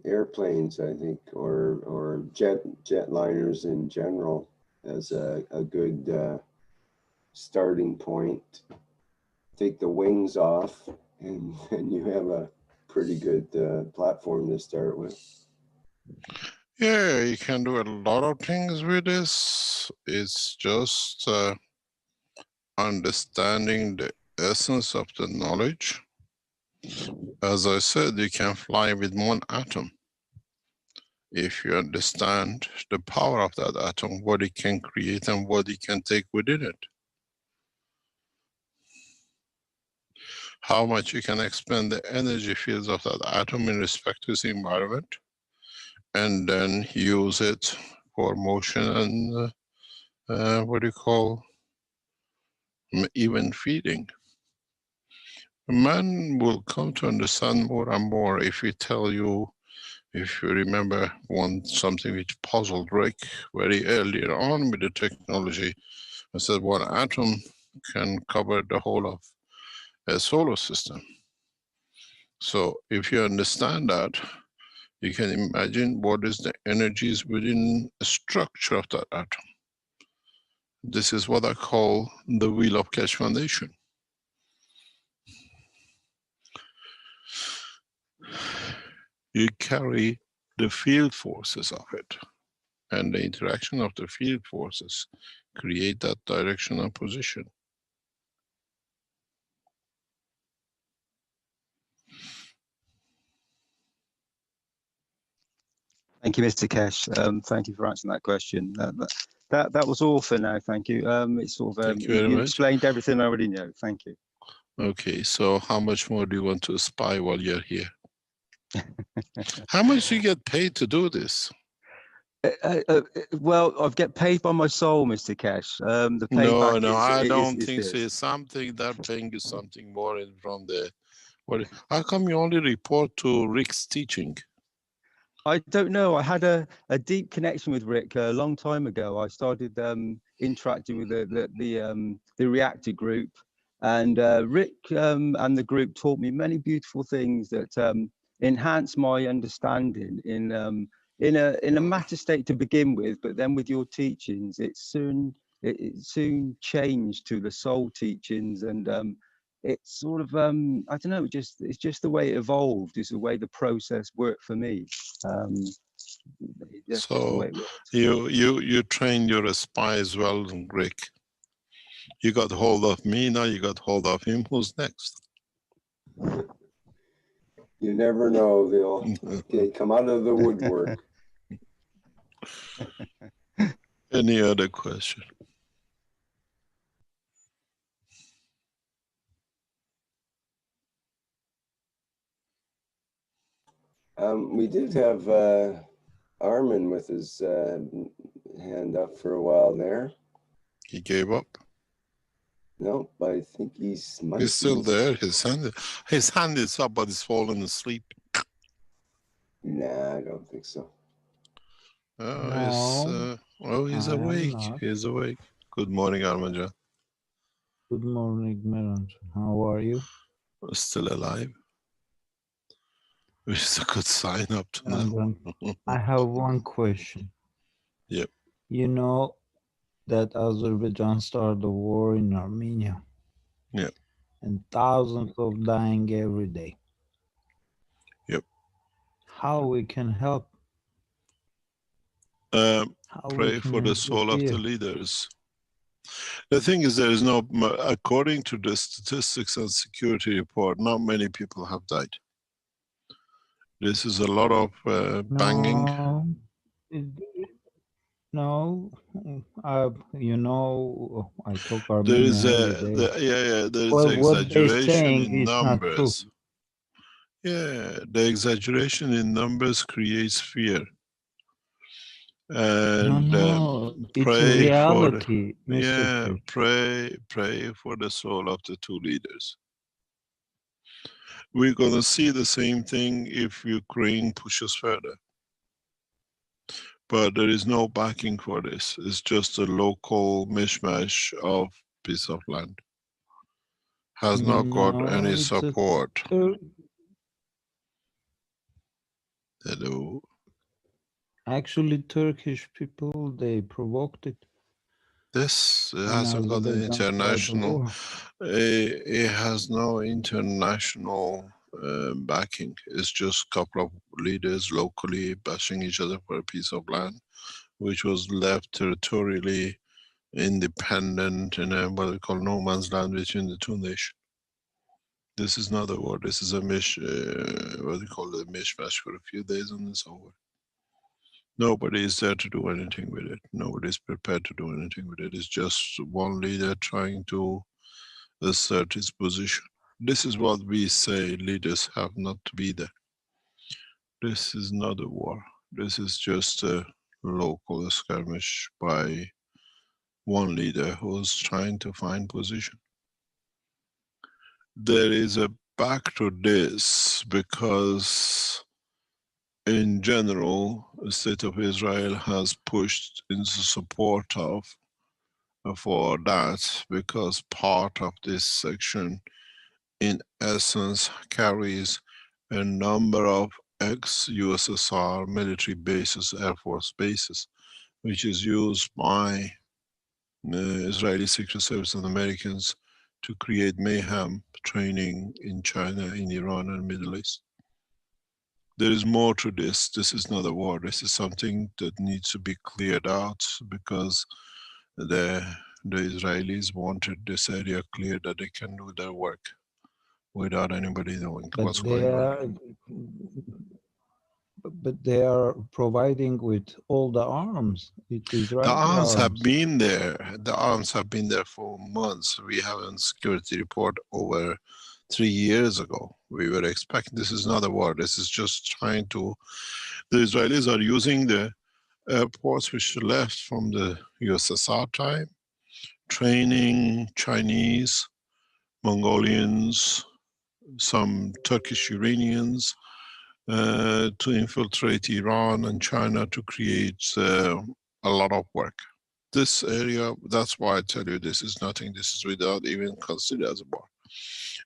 airplanes, I think, or jetliners in general as a good starting point. Take the wings off and you have a pretty good platform to start with. Yeah, you can do a lot of things with this. It's just understanding the essence of the knowledge. As I said, you can fly with one atom. If you understand the power of that atom, what it can create and what it can take within it. how much you can expand the energy fields of that atom in respect to its environment, and then use it for motion and what do you call, even feeding. Man will come to understand more and more if we tell you, if you remember something which puzzled Rick very earlier on with the technology. I said one atom can cover the whole of a solar system. So if you understand that, you can imagine what is the energies within the structure of that atom. This is what I call the wheel of Keshe foundation. You carry the field forces of it, and the interaction of the field forces create that direction and position. Thank you, Mr. Keshe. Thank you for answering that question. That was all for now. Thank you. It's sort of Thank you very you much. explained everything I already know. Thank you. Okay, so how much more do you want to spy while you're here? How much do you get paid to do this? Well, I get paid by my soul, Mr. Keshe. The payback No, I don't is think so. this. It's something that paying you something more in from the. What? How come you only report to Rick's teaching? I don't know. I had a deep connection with Rick a long time ago. I started interacting with the reactor group, and Rick and the group taught me many beautiful things that enhanced my understanding in a matter state to begin with. But then with your teachings, it soon changed to the soul teachings, and it's sort of I don't know, it's just the way it evolved. It's the way the process worked for me. So you trained your spy as well, Rick. You got hold of me, now you got hold of him. Who's next? You never know. They come out of the woodwork. Any other question? We did have Armin with his hand up for a while there. He gave up. No, but I think he's still there. His hand is up, but he's fallen asleep. Nah, I don't think so. He's awake. He's awake. Good morning, Armanja. Good morning, Meron. How are you? Still alive. Which is a good sign up to now. I have one question. Yep. You know that Azerbaijan started a war in Armenia. Yeah. And thousands of dying every day. Yep. How we can help? Pray for the soul of the leaders. The thing is, there is no, according to the statistics and security report, not many people have died. This is a lot of banging. No, you know, I talk Armenian There is every day. there is Well, exaggeration in numbers. Yeah, the exaggeration in numbers creates fear. And it's a reality, pray for the soul of the two leaders. We're going to see the same thing if Ukraine pushes further. But there is no backing for this. It's just a local mishmash of piece of land. Has not got any support. Hello. Actually, Turkish people, they provoked it. This hasn't got an international. It has no international backing. It's just a couple of leaders locally bashing each other for a piece of land, which was left territorially independent in a what we call no man's land between the two nations. This is not a war. This is a what we call a mishmash for a few days and it's over. Nobody is there to do anything with it. Nobody is prepared to do anything with it. It's just one leader trying to assert his position. This is what we say leaders have not to be there. This is not a war. This is just a local skirmish by one leader who's trying to find position. There is a back to this because in general, the state of Israel has pushed into support of for that, because part of this section in essence carries a number of ex-USSR military bases, Air Force bases, which is used by the Israeli Secret Service and Americans to create mayhem training in China, in Iran and Middle East. There is more to this. This is not a war. This is something that needs to be cleared out, because the Israelis wanted this area cleared that they can do their work without anybody knowing But what's they going on. are, but they are providing with all the arms. It's Israeli The arms have arms. been there. The arms have been there for months. We have a security report over 3 years ago. We were expecting, this is not a war. This is just trying to, the Israelis are using the airports which left from the USSR time, training Chinese, Mongolians, some Turkish Iranians to infiltrate Iran and China to create a lot of work. This area, that's why I tell you this is nothing. This is without even considered as a war.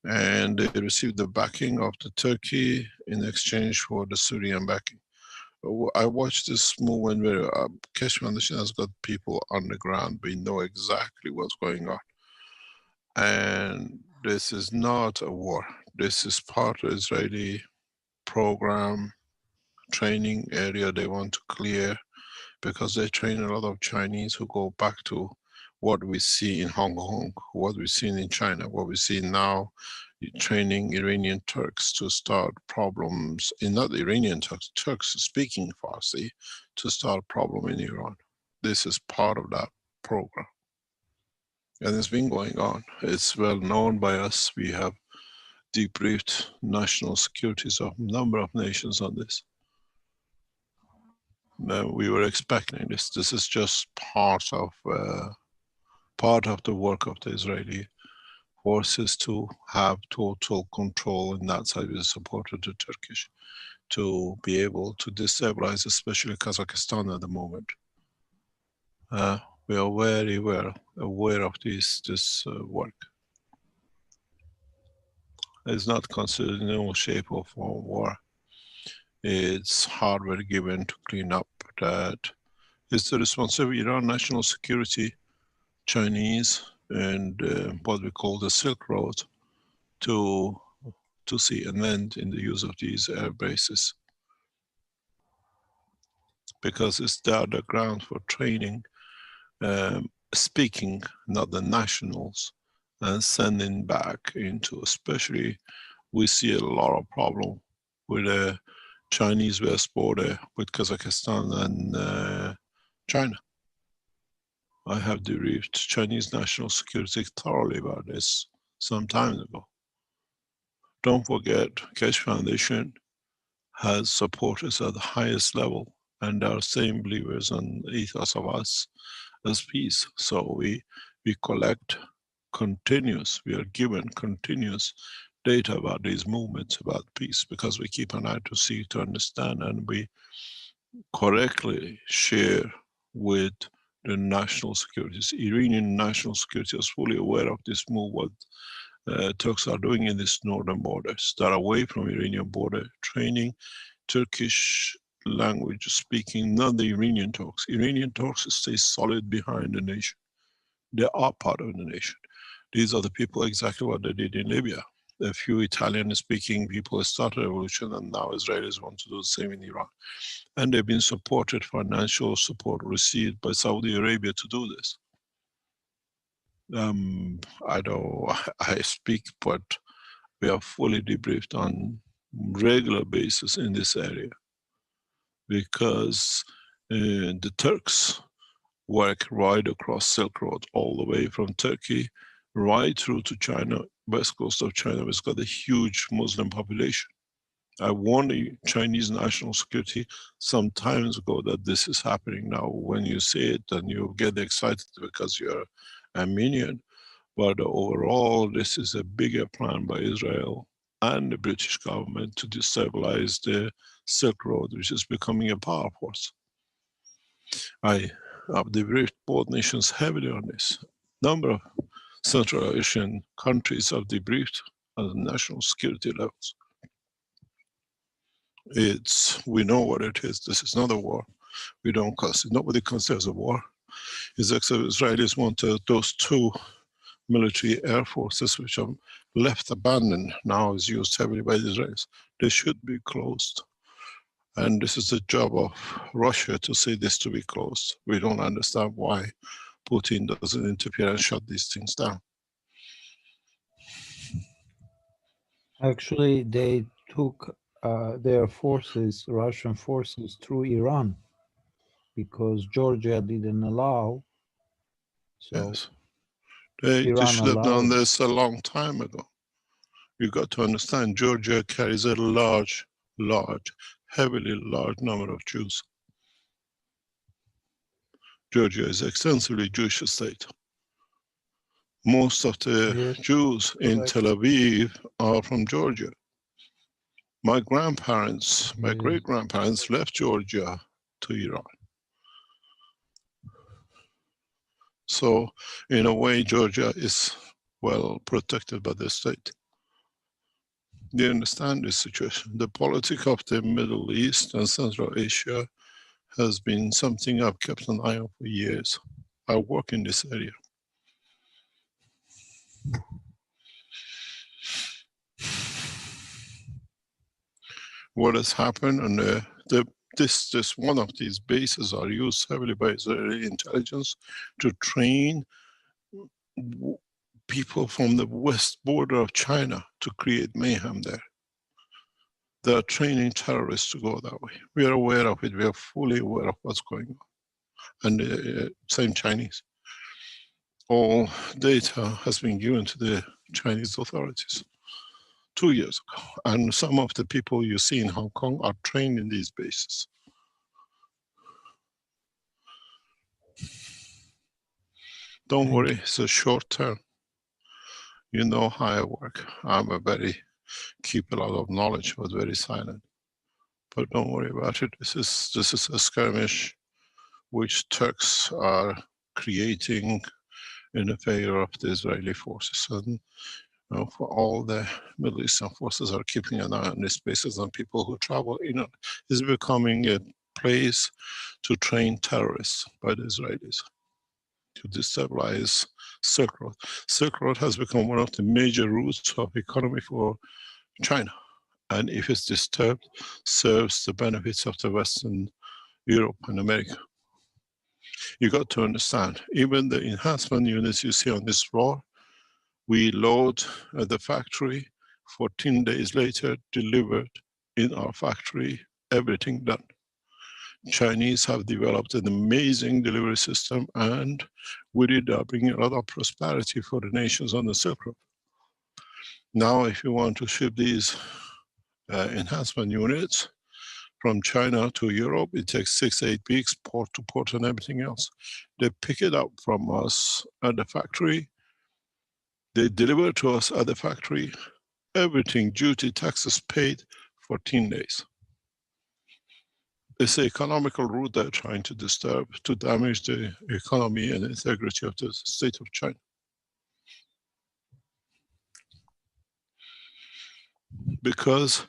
And they received the backing of the Turkey in exchange for the Syrian backing. I watched this movement where Keshe Foundation has got people on the ground. We know exactly what's going on. And this is not a war. This is part of Israeli program, training area they want to clear, because they train a lot of Chinese who go back to what we see in Hong Kong, what we've seen in China, what we see now, training Iranian Turks to start problems, in not Iranian Turks, Turks speaking Farsi, to start problem in Iran. This is part of that program. And it's been going on. It's well known by us. We have debriefed national securities of a number of nations on this. We were expecting this. This is just part of the work of the Israeli forces to have total control in that side with the support of the Turkish, to be able to destabilize, especially Kazakhstan at the moment. We are very well aware of this work. It's not considered in no shape or form war. It's hardware given to clean up that. It's the responsibility of Iran national security, Chinese, and what we call the Silk Road, to see an end in the use of these air bases. Because it's the ground for training, speaking, not the nationals, and sending back into, especially we see a lot of problem with the Chinese west border with Kazakhstan and China. I have debriefed Chinese national security thoroughly about this some time ago. Don't forget, Keshe Foundation has supporters at the highest level, and are same believers and ethos of us as peace. So we collect continuous, we are given continuous data about these movements about peace, because we keep an eye to see, to understand, and we correctly share with the national securities. Iranian national security is fully aware of this move, what Turks are doing in this northern borders that are away from Iranian border, training Turkish language speaking, not the Iranian Turks. Iranian Turks stay solid behind the nation. They are part of the nation. These are the people exactly what they did in Libya. A few Italian speaking people started a revolution, and now Israelis want to do the same in Iran. And they've been supported, financial support received by Saudi Arabia to do this. I speak, but we are fully debriefed on regular basis in this area, because the Turks work right across Silk Road, all the way from Turkey right through to China, west coast of China has got a huge Muslim population. I warned the Chinese national security some times ago that this is happening now. When you say it, then you get excited because you're Armenian. But overall, this is a bigger plan by Israel and the British government to destabilize the Silk Road, which is becoming a power force. I have debriefed both nations heavily on this. Number of Central Asian countries have debriefed on the national security levels. We know what it is. This is not a war. We don't consider, nobody considers a war. It's except Israelis want those two military air forces which are left abandoned, now is used heavily by the Israelis. They should be closed. And this is the job of Russia to say this to be closed. We don't understand why Putin doesn't interfere and shut these things down. Actually, they took their forces, Russian forces, through Iran because Georgia didn't allow. So yes. They Iran should have done allowed. this a long time ago. You got to understand, Georgia carries a large, heavily large number of Jews. Georgia is extensively Jewish state. Most of the Yes, Jews in correct. Tel Aviv are from Georgia. My grandparents, my Yes. great-grandparents left Georgia to Iran. So, in a way, Georgia is well protected by the state. They understand this situation. The politics of the Middle East and Central Asia has been something I've kept an eye on for years. I work in this area. What has happened, and this one of these bases are used heavily by Israeli intelligence to train people from the west border of China to create mayhem there. They are training terrorists to go that way. We are aware of it. We are fully aware of what's going on. And same Chinese. All data has been given to the Chinese authorities 2 years ago. And some of the people you see in Hong Kong are trained in these bases. Don't worry, it's a short term. You know how I work. Keep a lot of knowledge, but very silent. But don't worry about it. This is a skirmish which Turks are creating in the favor of the Israeli forces. And for all the Middle Eastern forces are keeping an eye on these places, and people who travel in is becoming a place to train terrorists by the Israelis to destabilize Silk Road. Silk Road has become one of the major routes of economy for China. And if it's disturbed, serves the benefits of the Western Europe and America. You got to understand, even the enhancement units you see on this floor, we load at the factory, 14 days later, delivered in our factory, everything done. Chinese have developed an amazing delivery system, and with it are bringing a lot of prosperity for the nations on the Silk Road. Now, if you want to ship these enhancement units from China to Europe, it takes 6-8 weeks, port to port and everything else. They pick it up from us at the factory. They deliver to us at the factory. Everything, duty, taxes paid, 14 days. It's the economical route they're trying to disturb, to damage the economy and integrity of the state of China. Because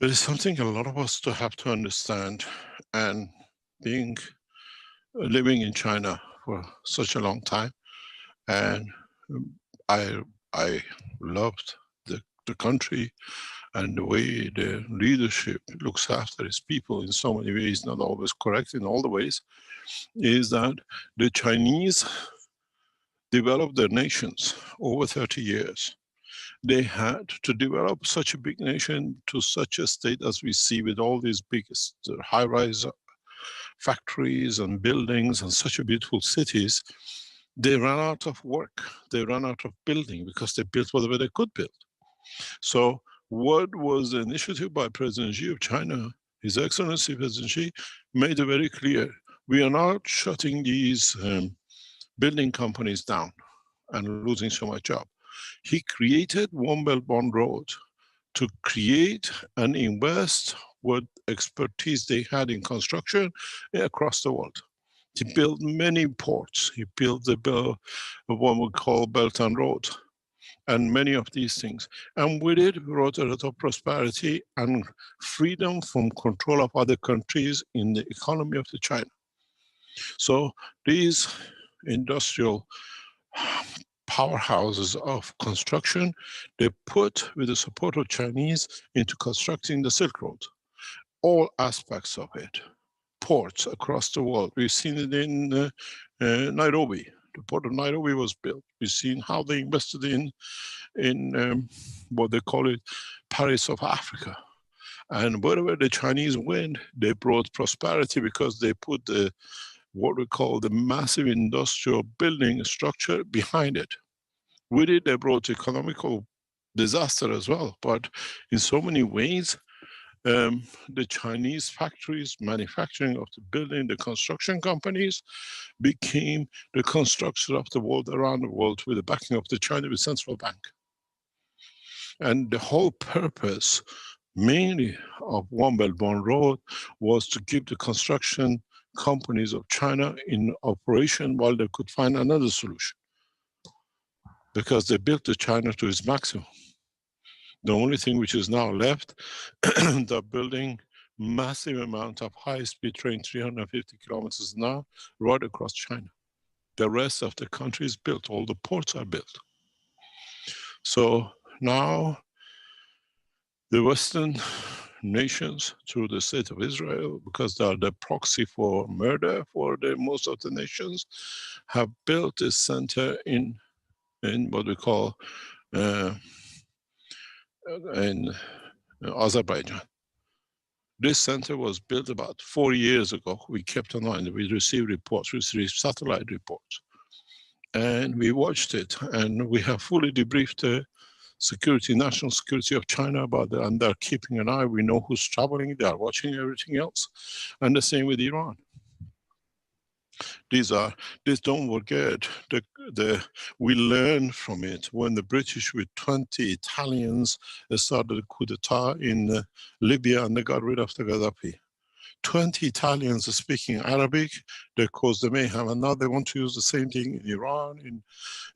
there is something a lot of us have to understand, and living in China for such a long time, and I loved the country and the way the leadership looks after its people in so many ways, not always correct in all the ways, is that the Chinese developed their nations over 30 years. They had to develop such a big nation to such a state as we see with all these biggest high-rise factories and buildings and such a beautiful cities. they ran out of work. They ran out of building because they built whatever they could build. So what was the initiative by President Xi of China? His Excellency President Xi made it very clear, we are not shutting these building companies down and losing so much job. He created One Belt One Road to create and invest what expertise they had in construction across the world. He built many ports. He built what we call Belt and Road, and many of these things. And with it, brought a lot of prosperity and freedom from control of other countries in the economy of China. So these industrial powerhouses of construction, they put, with the support of Chinese, into constructing the Silk Road. All aspects of it. Ports across the world. We've seen it in Nairobi. The port of Nairobi was built. We've seen how they invested in what they call it, Paris of Africa. And wherever the Chinese went, they brought prosperity because they put what we call the massive industrial building structure behind it. With it, they brought economical disaster as well. But in so many ways, the Chinese factories, manufacturing of the building, the construction companies became the constructor of the world around the world with the backing of the Chinese Central Bank. And the whole purpose, mainly of One Belt One Road, was to keep the construction companies of China in operation while they could find another solution. Because they built the China to its maximum. The only thing which is now left, they're building massive amount of high-speed train, 350 kilometers an hour, right across China. The rest of the country is built, all the ports are built. So now the Western nations, through the state of Israel, because they are the proxy for murder for most of the nations, have built a center in what we call in Azerbaijan. This center was built about 4 years ago. We kept an eye on it. We received reports, we received satellite reports. And we watched it, and we have fully debriefed the national security of China about it, and they're keeping an eye. We know who's traveling, they are watching everything else. And the same with Iran. These don't forget, we learned from it when the British with 20 Italians started a coup d'etat in Libya and they got rid of the Gaddafi. 20 Italians speaking Arabic, they caused the mayhem, and now they want to use the same thing in Iran,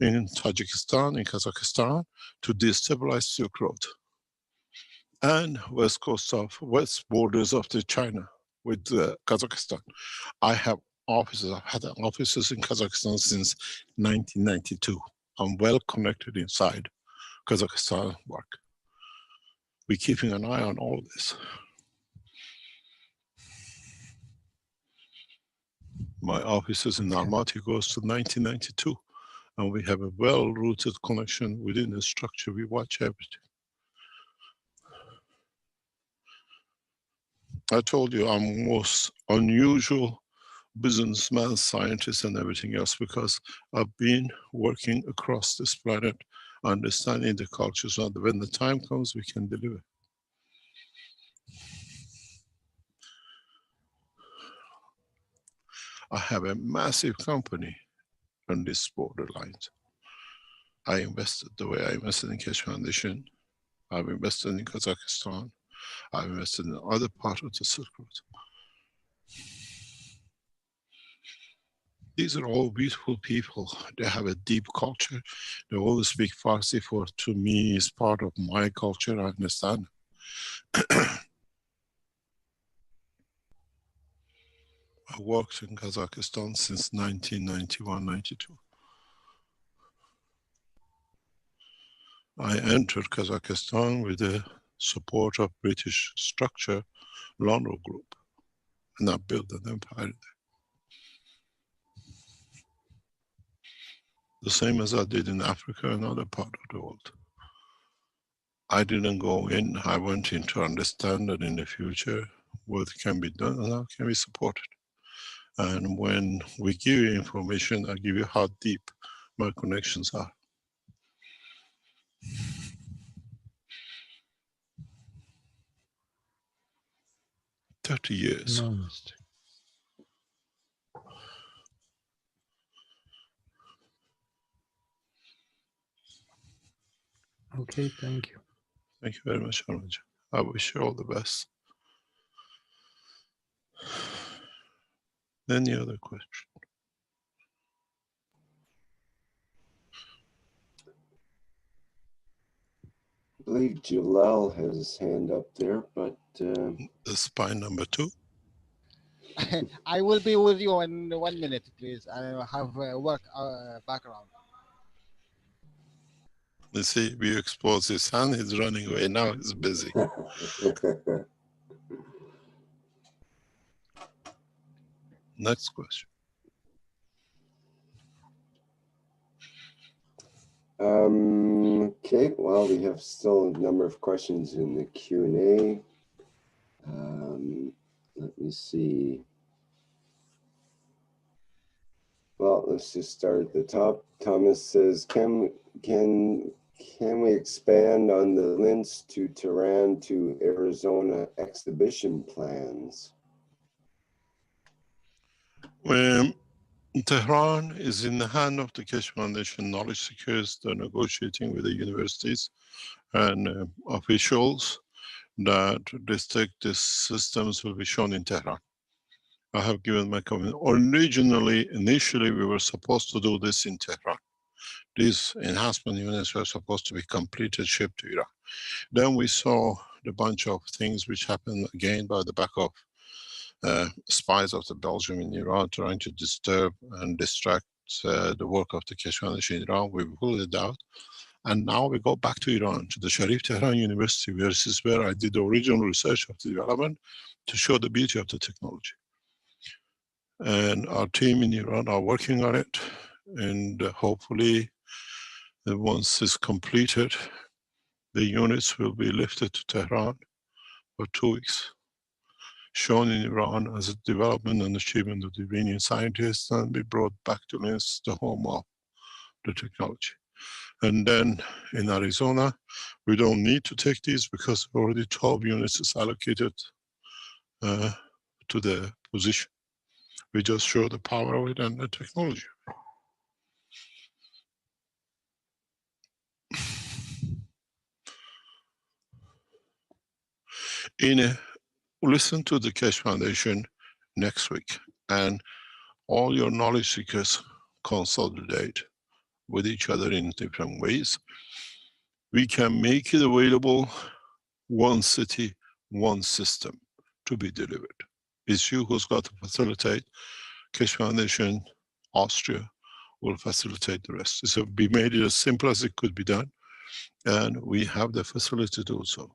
in Tajikistan, in Kazakhstan, to destabilize Silk Road. And west borders of China with Kazakhstan. I've had offices in Kazakhstan since 1992. I'm well connected inside Kazakhstan work. We're keeping an eye on all this. My offices in Almaty goes to 1992, and we have a well-rooted connection within the structure. We watch everything. I told you I'm most unusual businessman, scientist, and everything else because I've been working across this planet, understanding the culture, so that when the time comes, we can deliver. I have a massive company on this borderlines. I invested the way I invested in Keshe Foundation. I've invested in Kazakhstan. I've invested in other parts of the Silk Road. These are all beautiful people. They have a deep culture. They all speak Farsi, to me, is part of my culture. I understand. I worked in Kazakhstan since 1991-92. I entered Kazakhstan with the support of British structure, London Group, and I built an empire there. The same as I did in Africa and other parts of the world. I didn't go in, I went in to understand that in the future what can be done and how can be supported. And when we give you information, I give you how deep my connections are. "30 years. No mistake. Okay, thank you. Thank you very much, Anuj. I wish you all the best. Any other question? I believe Jalal has his hand up there, but The spine number 2. I will be with you in 1 minute, please. I have work background. You see, we expose his hand, he's running away. Now he's busy. Next question. Okay, well, we have still a number of questions in the Q&A. Let me see. Well, let's just start at the top. Thomas says, can we expand on the Linz to Tehran to Arizona exhibition plans? Tehran is in the hand of the Keshe Foundation knowledge seekers. They're negotiating with the universities and officials that these systems will be shown in Tehran. I have given my comment. Initially, we were supposed to do this in Tehran. These enhancement units were supposed to be completed, shipped to Iraq. Then we saw the bunch of things which happened again by the back of spies of the Belgium in Iran trying to disturb and distract the work of the Keshe Foundation in Iran. We pulled it out. And now we go back to Iran, to the Sharif Tehran University, where this is where I did the original research of the development to show the beauty of the technology. And our team in Iran are working on it. And hopefully, once it's completed, the units will be lifted to Tehran for 2 weeks, shown in Iran as a development and achievement of the Iranian scientists, and be brought back to Linz, the home of the technology. And then in Arizona, we don't need to take these because already 12 units is allocated to the position. We just show the power of it and the technology. Listen to the Keshe Foundation next week, and all your knowledge seekers consolidate with each other in different ways. We can make it available, one city, one system to be delivered. It's you who's got to facilitate. Keshe Foundation, Austria will facilitate the rest. So we made it as simple as it could be done, and we have the facility to do so.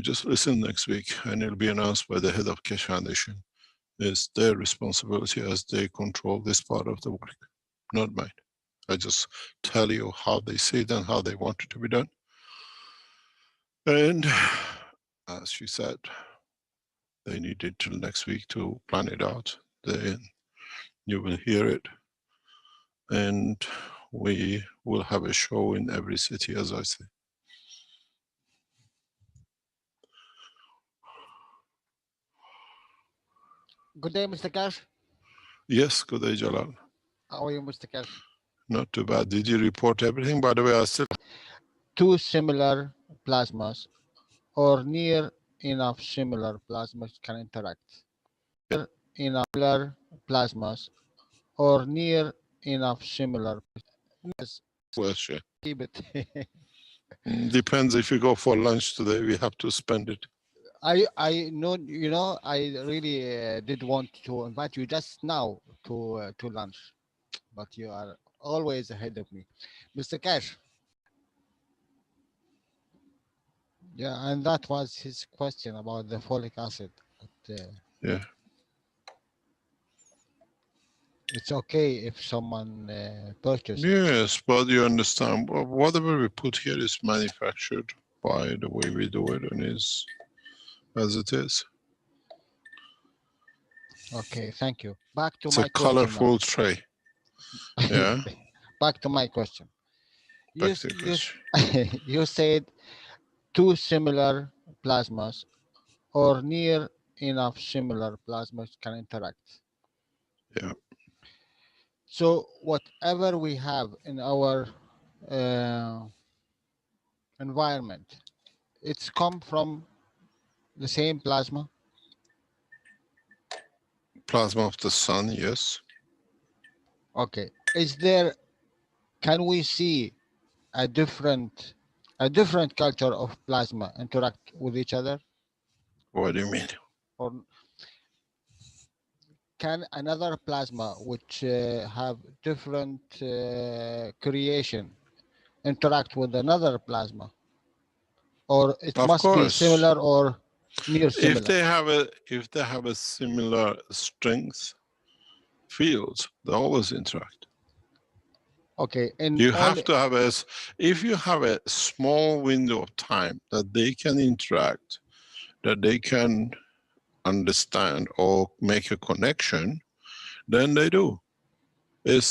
Just listen next week, and it'll be announced by the head of Keshe Foundation. It's their responsibility as they control this part of the work, not mine. I just tell you how they see it and how they want it to be done. And as she said, they need it till next week to plan it out. Then you will hear it. And we will have a show in every city, as I say. Good day, Mr. Keshe. Yes, good day, Jalal. How are you, Mr. Keshe? Not too bad. Did you report everything? By the way, I still... Two similar plasmas or near enough similar plasmas can interact. Near enough similar plasmas or near enough similar. question. Keep it. Depends if you go for lunch today, we have to spend it. I know, you know, I really did want to invite you just now to lunch, but you are always ahead of me. Mr. Keshe. Yeah, and that was his question about the folic acid. But, Yeah. it's okay if someone purchases. Yes, but you understand, whatever we put here is manufactured by the way we do it, and is as it is. Okay, thank you. Back to It's my a question now. colorful tray. Yeah. Back to my question. You, Back to the you, question. you said two similar plasmas or near enough similar plasmas can interact. Yeah. So whatever we have in our environment, it's come from the same plasma. Plasma of the sun, yes. Okay. Can we see a different culture of plasma interact with each other? What do you mean? Or can another plasma which have different creation interact with another plasma? Or it Of must be course. similar or near similar? If they have a similar strength field, they always interact. Okay. And You have to have if you have a small window of time that they can interact, that they can understand or make a connection, then they do. You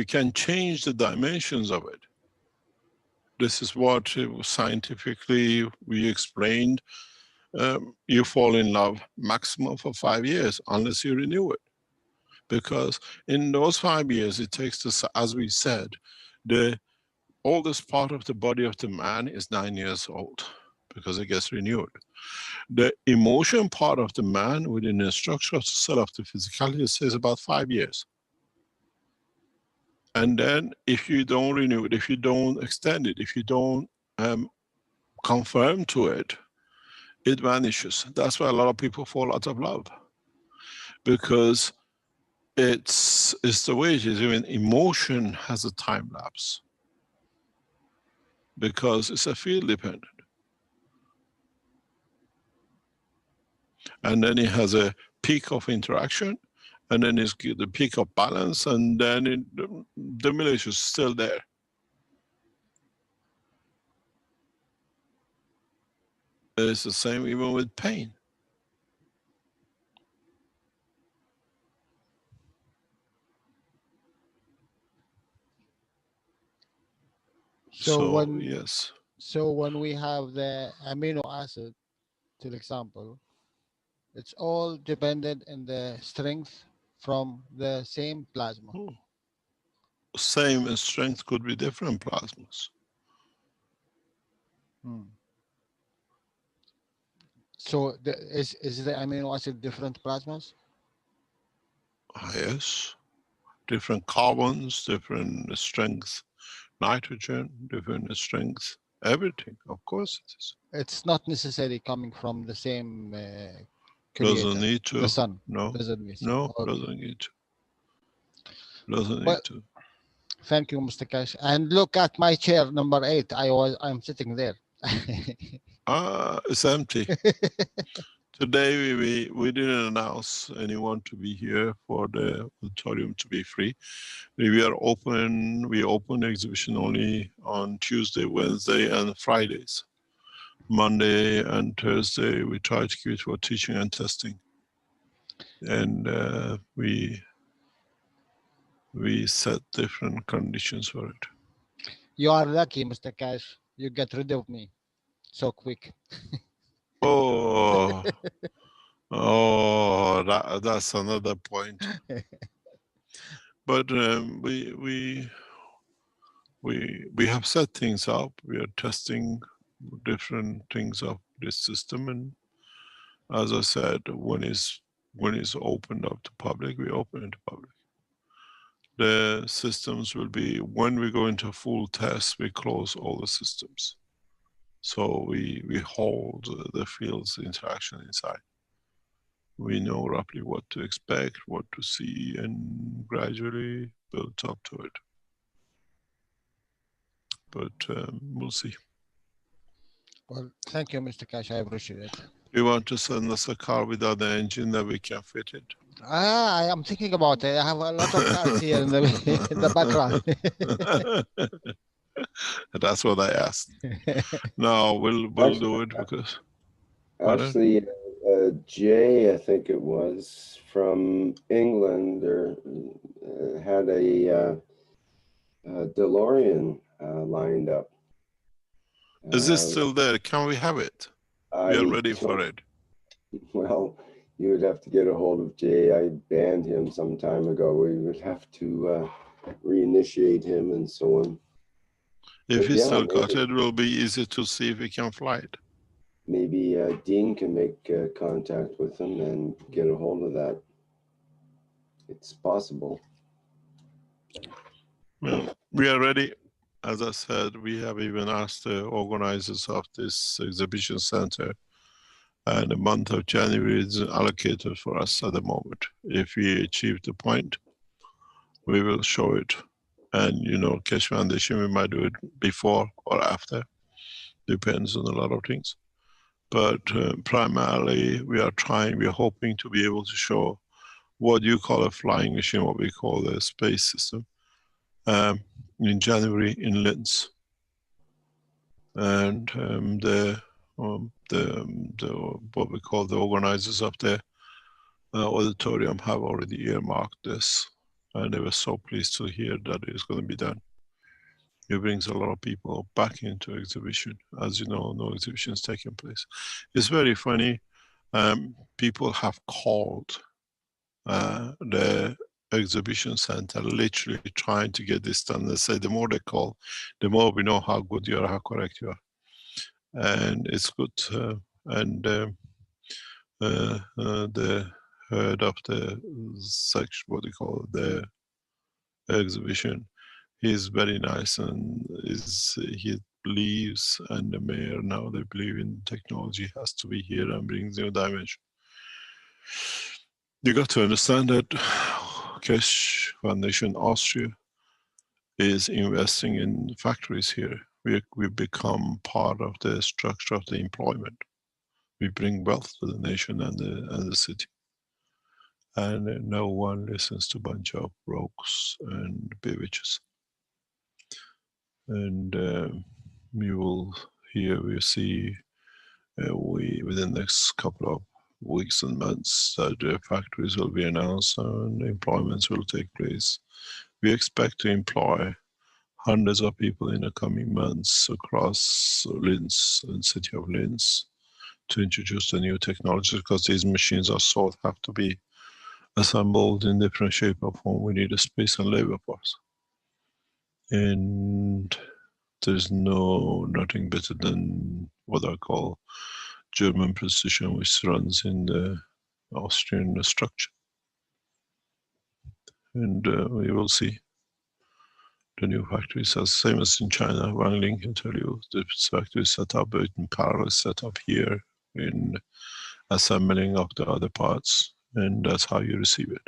can change the dimensions of it. This is what scientifically we explained. You fall in love maximum for 5 years unless you renew it. Because in those 5 years, it takes us, as we said, the oldest part of the body of the man is 9 years old because it gets renewed. The emotion part of the man within the structure of the cell of the physicality says about 5 years. And then if you don't renew it, if you don't extend it, if you don't confirm to it, it vanishes. That's why a lot of people fall out of love. Because it's the way it is. Even emotion has a time lapse. Because it's a field dependent. And then it has a peak of interaction, and then it's the peak of balance, and then it diminishes, still there. It's the same even with pain. So yes. So when we have the amino acid, for example, it's all dependent on the strength from the same plasma. Same strength could be different plasmas. So is the amino acid different plasmas? Yes. Different carbons, different strength, nitrogen, different strength, everything. Of course it is. It's not necessarily coming from the same creator, doesn't need to. the sun. No. Doesn't need to. No, Okay. doesn't need to. Doesn't Well, need to. Thank you, Mr. Keshe. And look at my chair, number 8. I'm sitting there. It's empty. Today we didn't announce anyone to be here for the auditorium to be free. We open the exhibition only on Tuesday, Wednesday, and Fridays. Monday and Thursday we try to keep it for teaching and testing. And we set different conditions for it. You are lucky, Mr. Keshe. You get rid of me so quick. Oh, that's another point. But we have set things up. We are testing different things of this system, and as I said, when it's opened up to public, we open it to public. The systems will be, when we go into full test, we close all the systems. So we hold the field's interaction inside. We know roughly what to expect, what to see, and gradually build up to it. But we'll see. Well, thank you, Mr. Keshe. I appreciate it. You want to send us a car without the engine that we can fit it? I am thinking about it. I have a lot of cars here in the background. That's what I asked. No, we'll do it because. Actually, Jay, I think it was, from England, had a DeLorean lined up. Is this still there? Can we have it? We are ready for it. Well, you would have to get a hold of Jay. I banned him some time ago. We would have to reinitiate him and so on. If But he yeah, still got maybe- it, it will be easy to see if we can fly it. Maybe Dean can make contact with him and get a hold of that. It's possible. Well, we are ready. As I said, we have even asked the organizers of this exhibition center, and the month of January is allocated for us at the moment. If we achieve the point, we will show it. And you know, Keshe Foundation, we might do it before or after. Depends on a lot of things. But primarily, we're hoping to be able to show what you call a flying machine, what we call a space system, in January in Linz. And what we call the organizers of the auditorium have already earmarked this, and they were so pleased to hear that it's going to be done. It brings a lot of people back into exhibition. As you know, no exhibition is taking place. It's very funny. People have called the exhibition center, literally trying to get this done. They say the more they call, the more we know how good you are, how correct you are. And it's good. And the head of the section, what do you call it, the exhibition, he's very nice, and he believes, and the mayor now, they believe in technology has to be here and brings new dimension. You got to understand that Keshe Foundation Austria is investing in factories here. We become part of the structure of the employment. We bring wealth to the nation and the city. And no one listens to a bunch of brokes and bewitches. And you will hear, we see, within the next couple of weeks and months, that the factories will be announced and employments will take place. We expect to employ hundreds of people in the coming months across Linz and city of Linz to introduce the new technologies, because these machines have to be assembled in different shape or form. We need a space and labor force. And there's nothing better than what I call German precision, which runs in the Austrian structure. And we will see the new factories, as same as in China. Wang Ling can tell you, the factory is set up in parallel, set up here in assembling of the other parts, and that's how you receive it.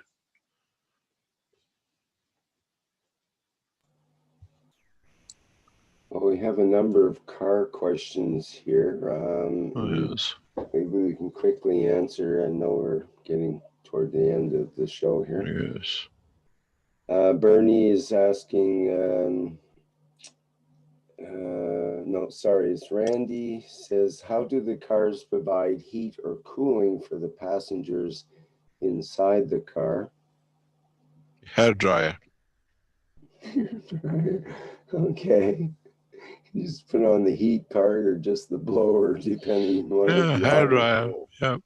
Well, we have a number of car questions here. Yes. Maybe we can quickly answer. I know we're getting toward the end of the show here. Yes. Bernie is asking, it's Randy, says, how do the cars provide heat or cooling for the passengers inside the car? Hair dryer. Okay. You just put on the heat part or just the blower, depending on what. Yeah, hair dryer. Yeah.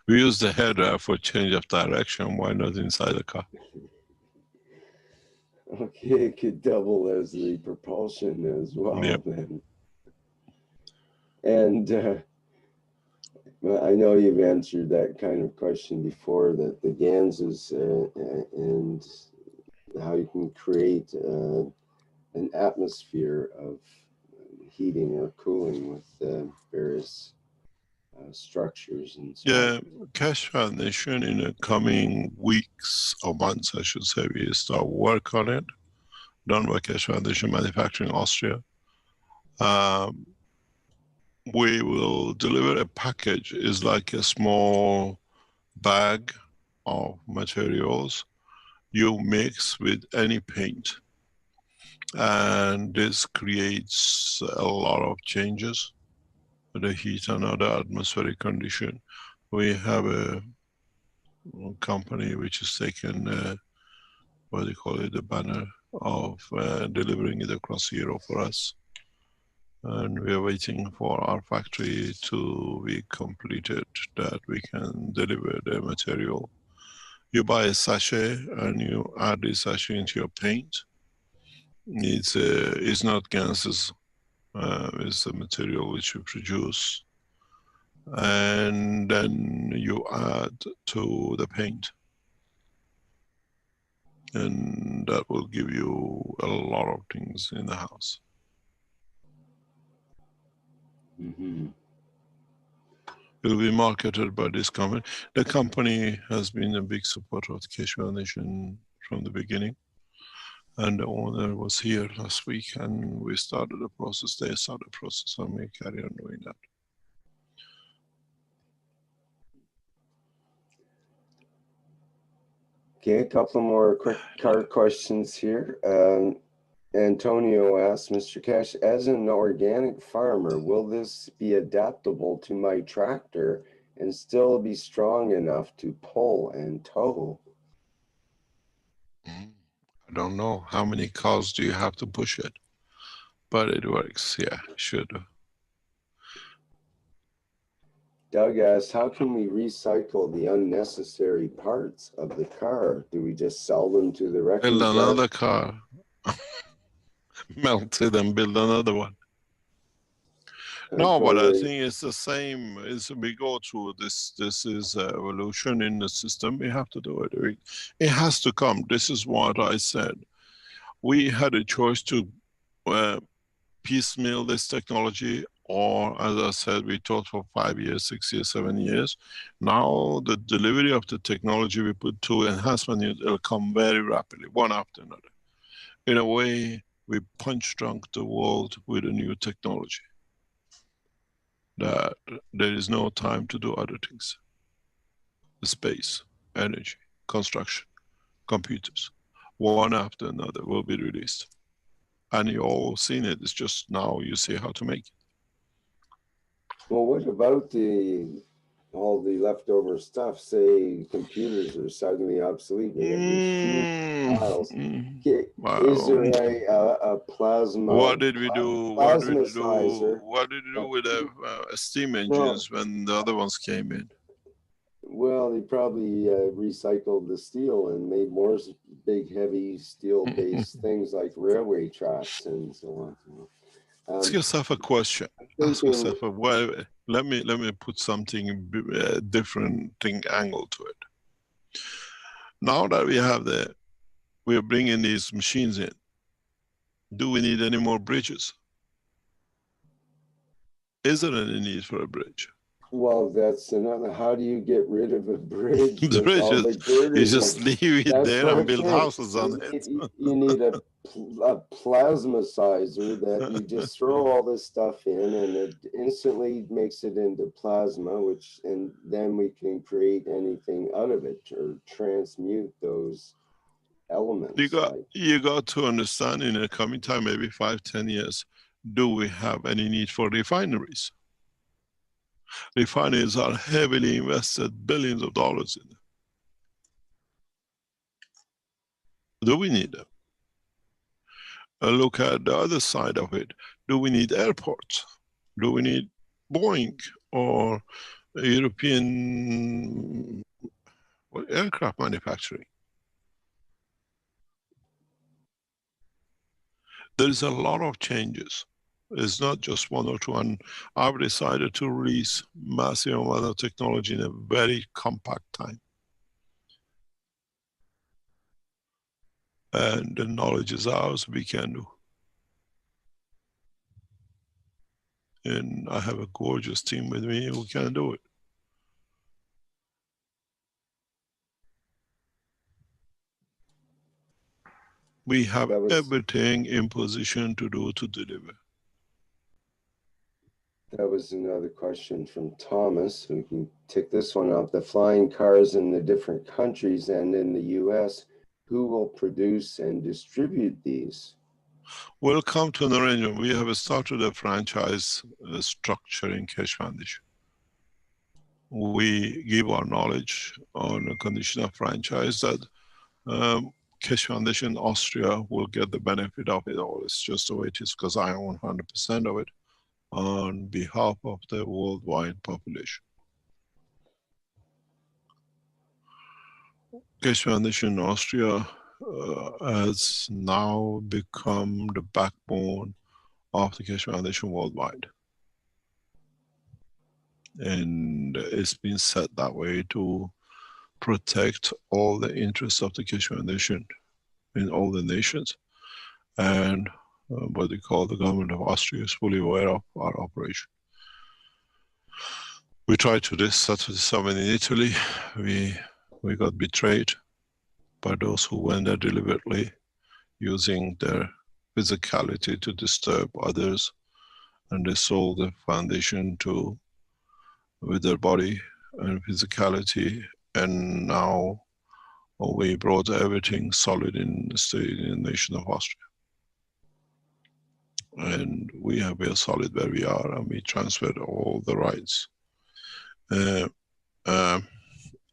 We use the hair dryer for change of direction. Why not inside the car? Okay, it could double as the propulsion as well. Yep. Then. And well, I know you've answered that kind of question before, that the Ganses and how you can create an atmosphere of heating or cooling with various structures and so Yeah, on. Keshe Foundation, in the coming weeks or months, I should say, we start work on it, done by Keshe Foundation Manufacturing Austria. We will deliver a package. It's like a small bag of materials you mix with any paint. And this creates a lot of changes. the heat and other atmospheric condition. We have a company which is taken, what do you call it, the banner of delivering it across Europe for us. And we are waiting for our factory to be completed, that we can deliver the material. You buy a sachet and you add this sachet into your paint. It's not gases, it's the material which you produce. And then you add to the paint. And that will give you a lot of things in the house. Mm-hmm. It will be marketed by this company. The company has been a big supporter of the Keshe Foundation from the beginning. And the owner was here last week and we started the process. They started the process and we carry on doing that. Okay, a couple more quick card questions here. Antonio asks, Mr. Keshe, as an organic farmer, will this be adaptable to my tractor and still be strong enough to pull and tow? I don't know how many cars do you have to push it, but it works. Yeah, should. Doug asks, how can we recycle the unnecessary parts of the car? Do we just sell them to the wrecking Build shop? another car. Melt it and build another one. No, but I think it's the same as we go through this. This is evolution in the system. We have to do it. It has to come. This is what I said. We had a choice to piecemeal this technology, or as I said, we taught for 5 years, 6 years, 7 years. Now the delivery of the technology we put to enhancement, it'll come very rapidly, one after another. In a way, we punch drunk the world with a new technology. That there is no time to do other things. Space, energy, construction, computers, one after another will be released. And you all seen it, it's just now you see how to make it. Well, what about all the leftover stuff? Say computers are suddenly obsolete. They have these huge piles. Is there a plasma? What did we do? What did we do? What did we do with the steam engines when the other ones came in? Well, they probably recycled the steel and made more big, heavy steel-based things like railway tracks and so on. Ask yourself a question. Ask yourself let me put something different angle to it. Now that we are bringing these machines in, do we need any more bridges? Is there any need for a bridge? Well, that's another. How do you get rid of a bridge? The bridges, you just leave it there and build houses on it. You need a plasmasizer that you just throw all this stuff in and it instantly makes it into plasma, and then we can create anything out of it or transmute those elements. You got to understand in the coming time, maybe 5-10 years, do we have any need for refineries? Refineries are heavily invested, billions of dollars in them. Do we need them? Look at the other side of it. Do we need airports? Do we need Boeing or European aircraft manufacturing? There is a lot of changes. It's not just one or two, and I've decided to release massive amount of technology in a very compact time. And the knowledge is ours, we can do. And I have a gorgeous team with me who can do it. We have everything in position to deliver. That was another question from Thomas. We can tick this one off. The flying cars in the different countries and in the US, who will produce and distribute these? We'll come to an arrangement. We have started a franchise structure in Keshe Foundation. We give our knowledge on a condition of franchise that Keshe Foundation Austria will get the benefit of it all. It's just the way it is because I own 100% of it on behalf of the worldwide population. Keshe Foundation Austria has now become the backbone of the Keshe Foundation worldwide. And it's been set that way to protect all the interests of the Keshe Foundation in all the nations. And what they call the government of Austria is fully aware of our operation. We tried to do something in Italy. We got betrayed by those who went there deliberately using their physicality to disturb others, and they sold the foundation with their body and physicality, and now we brought everything solid in the nation of Austria. And we are solid where we are, and we transferred all the rights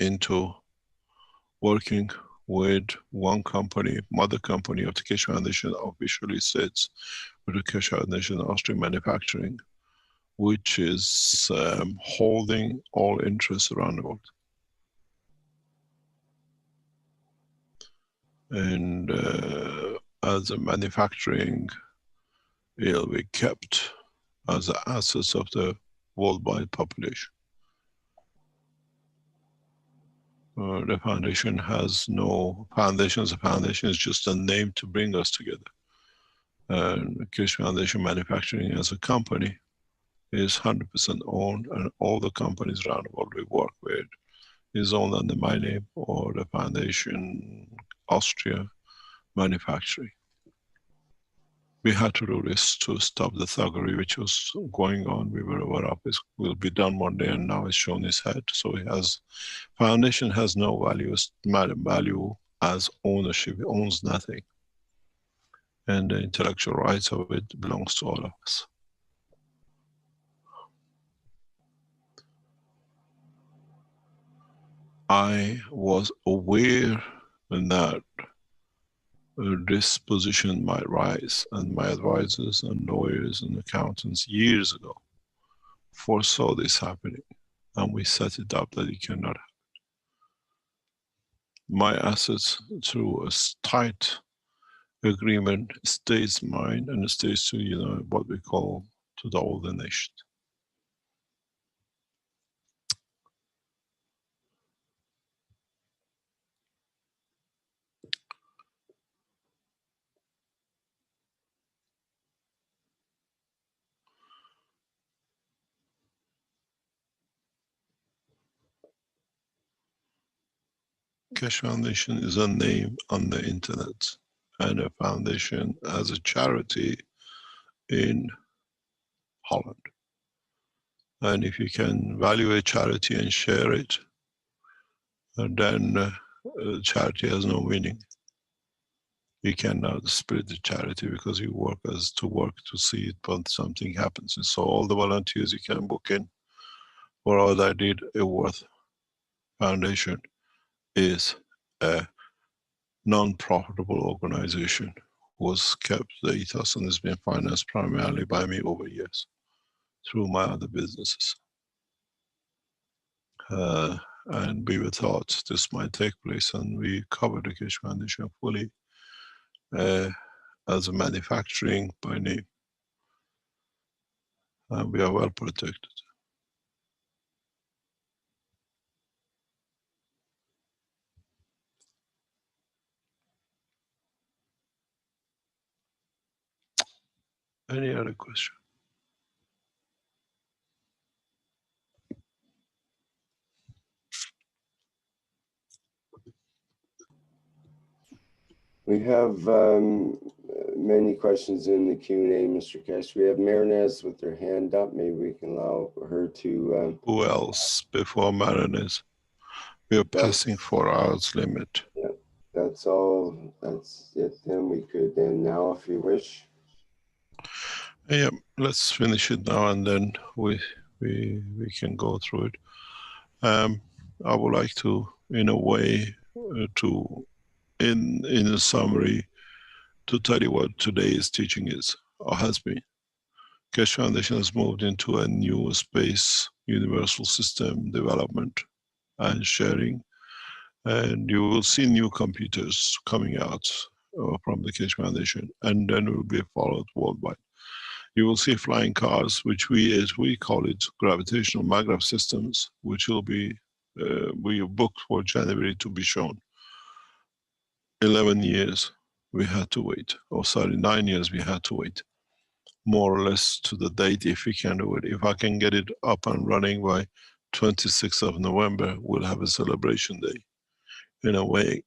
into working with one company, mother company of the Keshe Foundation, officially sits with the Keshe Foundation Austrian Manufacturing, which is holding all interests around the world. And as a manufacturing, it'll be kept as the assets of the worldwide population. The foundation has no foundations. The foundation is just a name to bring us together. And Keshe Foundation Manufacturing as a company is 100% owned, and all the companies around the world we work with is owned under my name or the Foundation Austria Manufacturing. We had to do this to stop the thuggery which was going on. We were aware of it will be done one day, and now it's shown its head. So it has, foundation has no value as ownership. It owns nothing. And the intellectual rights of it belongs to all of us. I was aware that this position might rise, and my advisors and lawyers and accountants years ago foresaw this happening, and we set it up that it cannot happen. My assets through a tight agreement stays mine, and it stays to what we call to the older nation. Keshe Foundation is a name on the internet, and a foundation as a charity in Holland. And if you can value a charity and share it, then charity has no meaning. You cannot split the charity because you work to see it, but something happens. And so all the volunteers you can book in for all I did a worth foundation is a non-profitable organization, was kept the ethos, and has been financed primarily by me over years through my other businesses. And we were taught this might take place, and we covered the Keshe Foundation fully as a manufacturing by name. And we are well protected. Any other question? We have many questions in the Q&A, Mr. Keshe. We have Marinez with her hand up. Maybe we can allow her to... Who else before Marinez? We are passing 4 hours limit. Yeah. that's all. That's it. Then we could end now if you wish. Yeah, let's finish it now and then we can go through it. I would like to, in a way, in a summary, to tell you what today's teaching is or has been. Keshe Foundation has moved into a new space, universal system development and sharing, and you will see new computers coming out from the Keshe Foundation, and then it will be followed worldwide. You will see flying cars, which as we call it, gravitational maglev systems, which will be, we have booked for January to be shown. 11 years we had to wait, or sorry, 9 years we had to wait, more or less to the date, if we can do it. If I can get it up and running by 26th of November, we'll have a celebration day. In a way,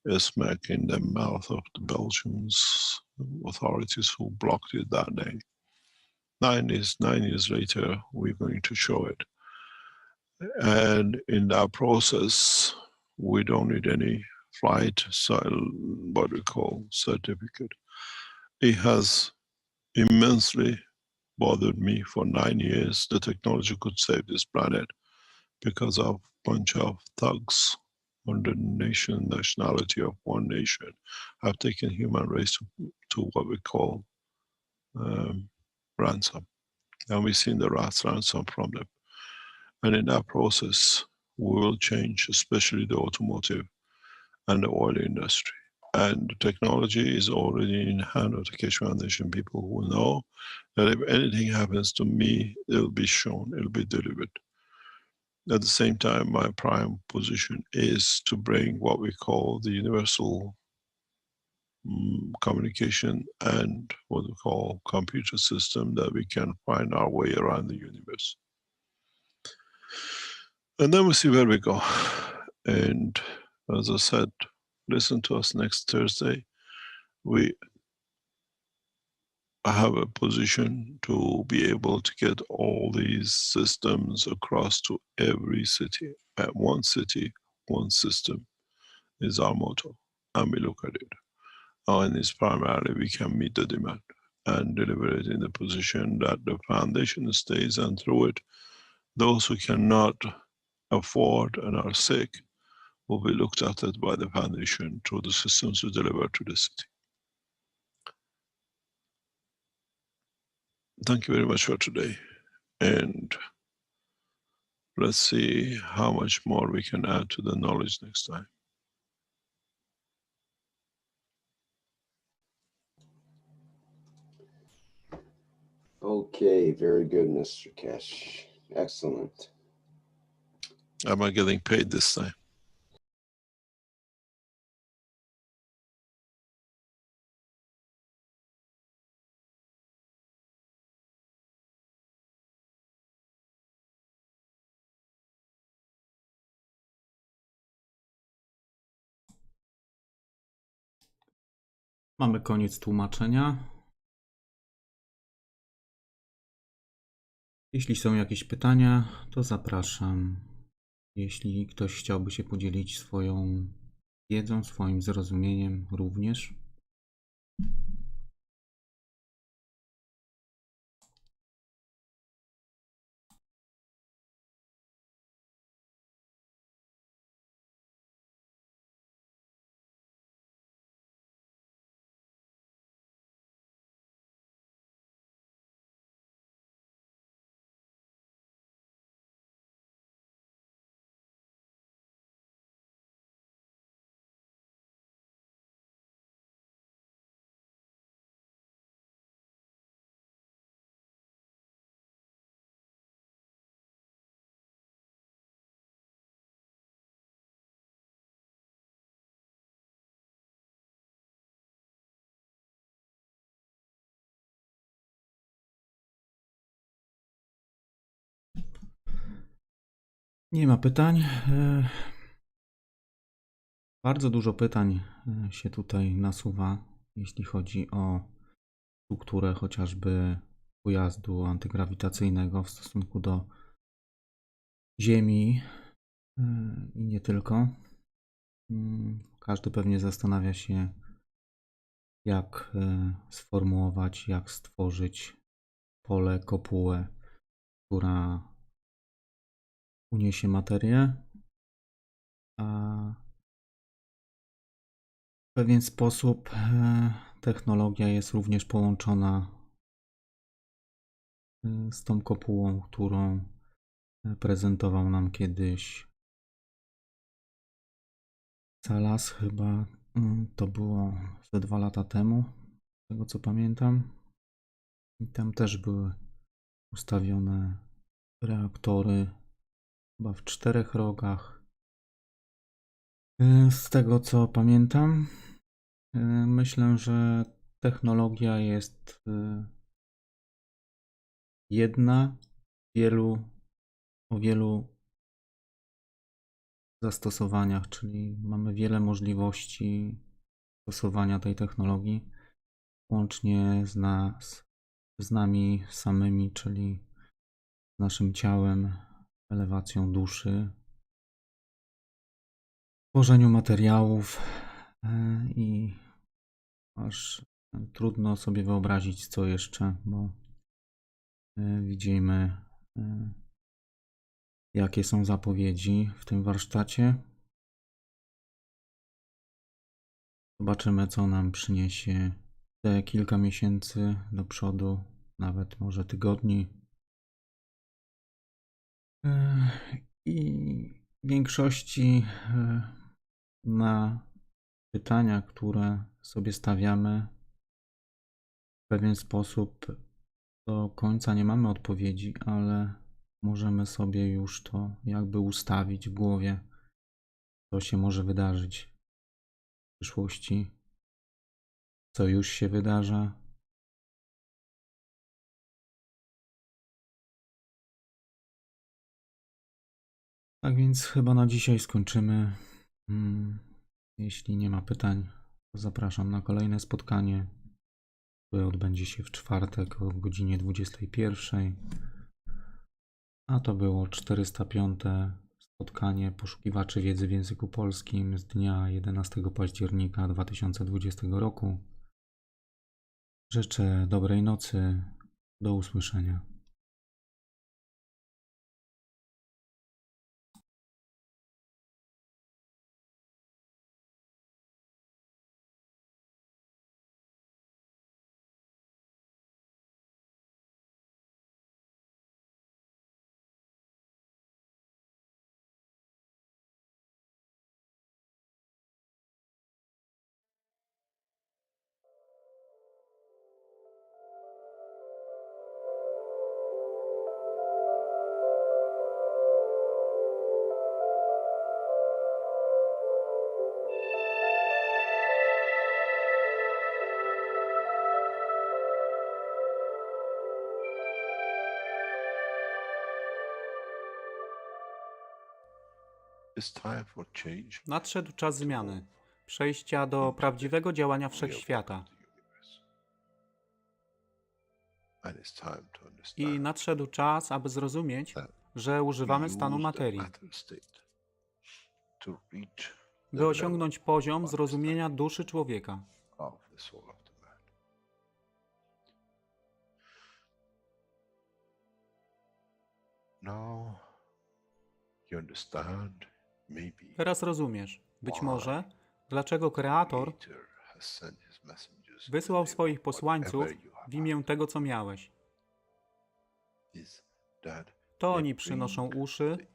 a smack in the mouth of the Belgians authorities who blocked it that day. 9 years later, we're going to show it. And in that process, we don't need any flight, what we call certificate. It has immensely bothered me for 9 years. The technology could save this planet because of a bunch of thugs under nationality of one nation have taken human race to what we call ransom. And we've seen the ransom from them. And in that process, we will change, especially the automotive and the oil industry. And the technology is already in the hand of the Keshe Foundation people who know that if anything happens to me, it'll be shown, it'll be delivered. At the same time, my prime position is to bring what we call the universal communication and what we call computer system, that we can find our way around the universe. And then we'll see where we go. And as I said, listen to us next Thursday. We have a position to be able to get all these systems across to every city. At one city, one system is our motto. And we look at it. And it's primarily we can meet the demand and deliver it in the position that the foundation stays, and through it, those who cannot afford and are sick will be looked after by the foundation through the systems we deliver to the city. Thank you very much for today. And let's see how much more we can add to the knowledge next time. Okay, very good, Mr. Keshe. Excellent. Am I getting paid this time? Mamy koniec tłumaczenia. Jeśli są jakieś pytania, to zapraszam. Jeśli ktoś chciałby się podzielić swoją wiedzą, swoim zrozumieniem również. Nie ma pytań. Bardzo dużo pytań się tutaj nasuwa, jeśli chodzi o strukturę chociażby pojazdu antygrawitacyjnego w stosunku do Ziemi i nie tylko. każdy pewnie zastanawia się, jak sformułować, jak stworzyć pole, kopułę, która uniesie materię, a w pewien sposób technologia jest również połączona z tą kopułą, którą prezentował nam kiedyś Salas, chyba to było ze 2 lata temu, z tego co pamiętam. I tam też były ustawione reaktory, chyba w 4 rogach. Z tego co pamiętam, myślę, że technologia jest jedna o wielu zastosowaniach, czyli mamy wiele możliwości stosowania tej technologii, łącznie z nami samymi, czyli z naszym ciałem, elewacją duszy, tworzeniu materiałów i aż trudno sobie wyobrazić, co jeszcze, bo widzimy, jakie są zapowiedzi w tym warsztacie. Zobaczymy, co nam przyniesie te kilka miesięcy do przodu, nawet może tygodni. I w większości na pytania, które sobie stawiamy, w pewien sposób do końca nie mamy odpowiedzi, ale możemy sobie już to jakby ustawić w głowie, co się może wydarzyć w przyszłości, co już się wydarza. Tak więc chyba na dzisiaj skończymy. Jeśli nie ma pytań, to zapraszam na kolejne spotkanie, które odbędzie się w czwartek o godzinie 21. A to było 405. spotkanie poszukiwaczy wiedzy w języku polskim z dnia 11 października 2020 roku. Życzę dobrej nocy. Do usłyszenia. Nadszedł czas zmiany, przejścia do prawdziwego działania wszechświata. I nadszedł czas, aby zrozumieć, że używamy stanu materii, by osiągnąć poziom zrozumienia duszy człowieka. Teraz rozumiesz, być może, dlaczego Kreator wysłał swoich posłańców w imię tego, co miałeś. To oni przynoszą uszy,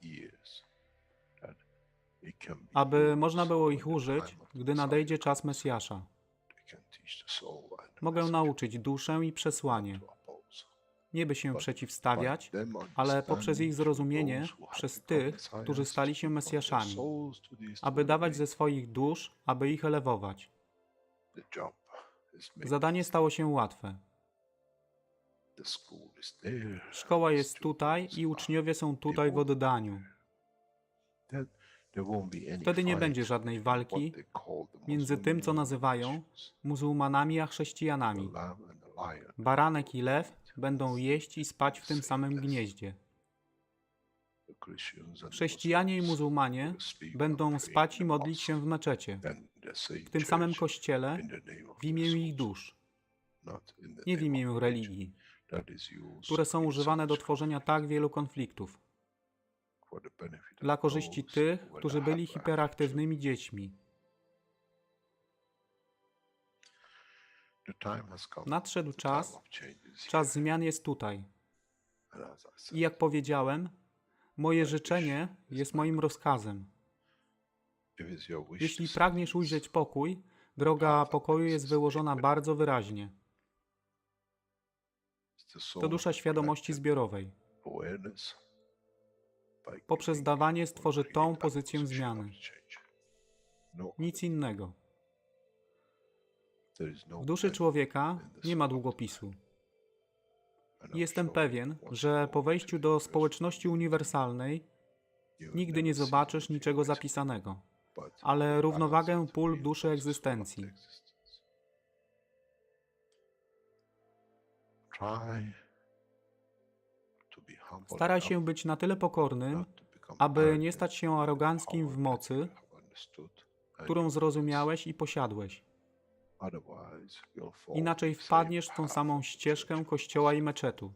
aby można było ich użyć, gdy nadejdzie czas Mesjasza. Mogę nauczyć duszę i przesłanie. Nie by się przeciwstawiać, ale poprzez ich zrozumienie przez tych, którzy stali się Mesjaszami, aby dawać ze swoich dusz, aby ich elewować. Zadanie stało się łatwe. Szkoła jest tutaj i uczniowie są tutaj w oddaniu. Wtedy nie będzie żadnej walki między tym, co nazywają muzułmanami, a chrześcijanami. Baranek i lew będą jeść i spać w tym samym gnieździe. Chrześcijanie i muzułmanie będą spać i modlić się w meczecie, w tym samym kościele, w imię ich dusz, nie w imię religii, które są używane do tworzenia tak wielu konfliktów, dla korzyści tych, którzy byli hiperaktywnymi dziećmi. Nadszedł czas, czas zmian jest tutaj. I jak powiedziałem, moje życzenie jest moim rozkazem. Jeśli pragniesz ujrzeć pokój, droga pokoju jest wyłożona bardzo wyraźnie. To dusza świadomości zbiorowej. Poprzez dawanie stworzy tą pozycję zmiany. Nic innego. W duszy człowieka nie ma długopisu. Jestem pewien, że po wejściu do społeczności uniwersalnej nigdy nie zobaczysz niczego zapisanego, ale równowagę pól duszy egzystencji. Staraj się być na tyle pokornym, aby nie stać się aroganckim w mocy, którą zrozumiałeś i posiadłeś. Inaczej wpadniesz w tą samą ścieżkę kościoła i meczetu.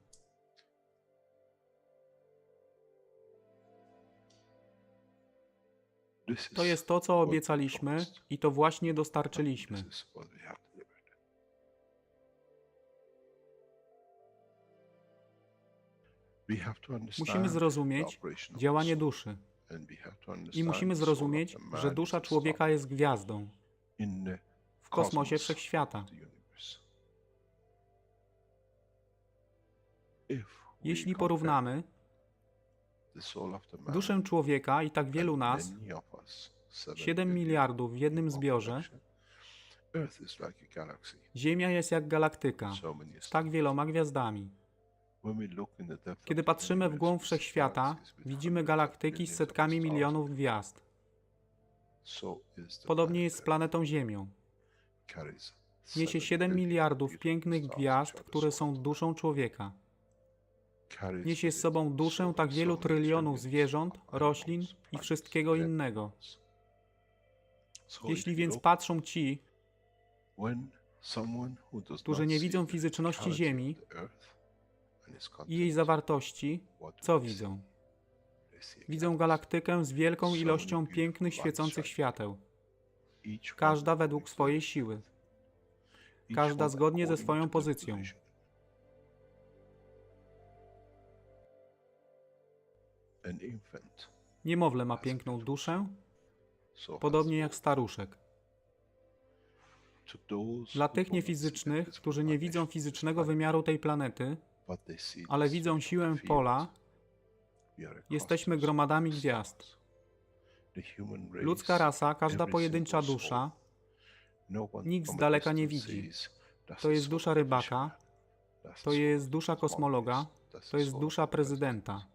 To jest to, co obiecaliśmy i to właśnie dostarczyliśmy. Musimy zrozumieć działanie duszy i musimy zrozumieć, że dusza człowieka jest gwiazdą w kosmosie wszechświata. Jeśli porównamy duszę człowieka i tak wielu nas, 7 miliardów w jednym zbiorze, Ziemia jest jak galaktyka z tak wieloma gwiazdami. Kiedy patrzymy w głąb wszechświata, widzimy galaktyki z setkami milionów gwiazd. Podobnie jest z planetą Ziemią. Niesie 7 miliardów pięknych gwiazd, które są duszą człowieka. Niesie z sobą duszę tak wielu trylionów zwierząt, roślin i wszystkiego innego. Jeśli więc patrzą ci, którzy nie widzą fizyczności Ziemi i jej zawartości, co widzą? Widzą galaktykę z wielką ilością pięknych, świecących świateł. Każda według swojej siły. Każda zgodnie ze swoją pozycją. Niemowlę ma piękną duszę, podobnie jak staruszek. Dla tych niefizycznych, którzy nie widzą fizycznego wymiaru tej planety, ale widzą siłę pola, jesteśmy gromadami gwiazd. Ludzka rasa, każda pojedyncza dusza, nikt z daleka nie widzi. To jest dusza rybaka, to jest dusza kosmologa, to jest dusza prezydenta.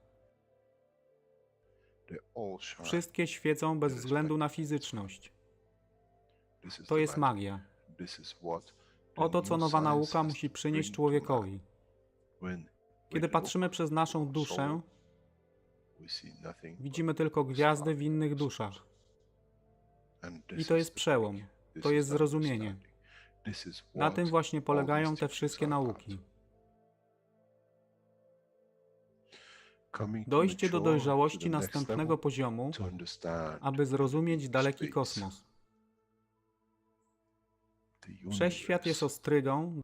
Wszystkie świecą bez względu na fizyczność. To jest magia. Oto, co nowa nauka musi przynieść człowiekowi. Kiedy patrzymy przez naszą duszę, widzimy tylko gwiazdy w innych duszach. I to jest przełom. To jest zrozumienie. Na tym właśnie polegają te wszystkie nauki. Dojście do dojrzałości następnego poziomu, aby zrozumieć daleki kosmos. Wszechświat jest ostrygą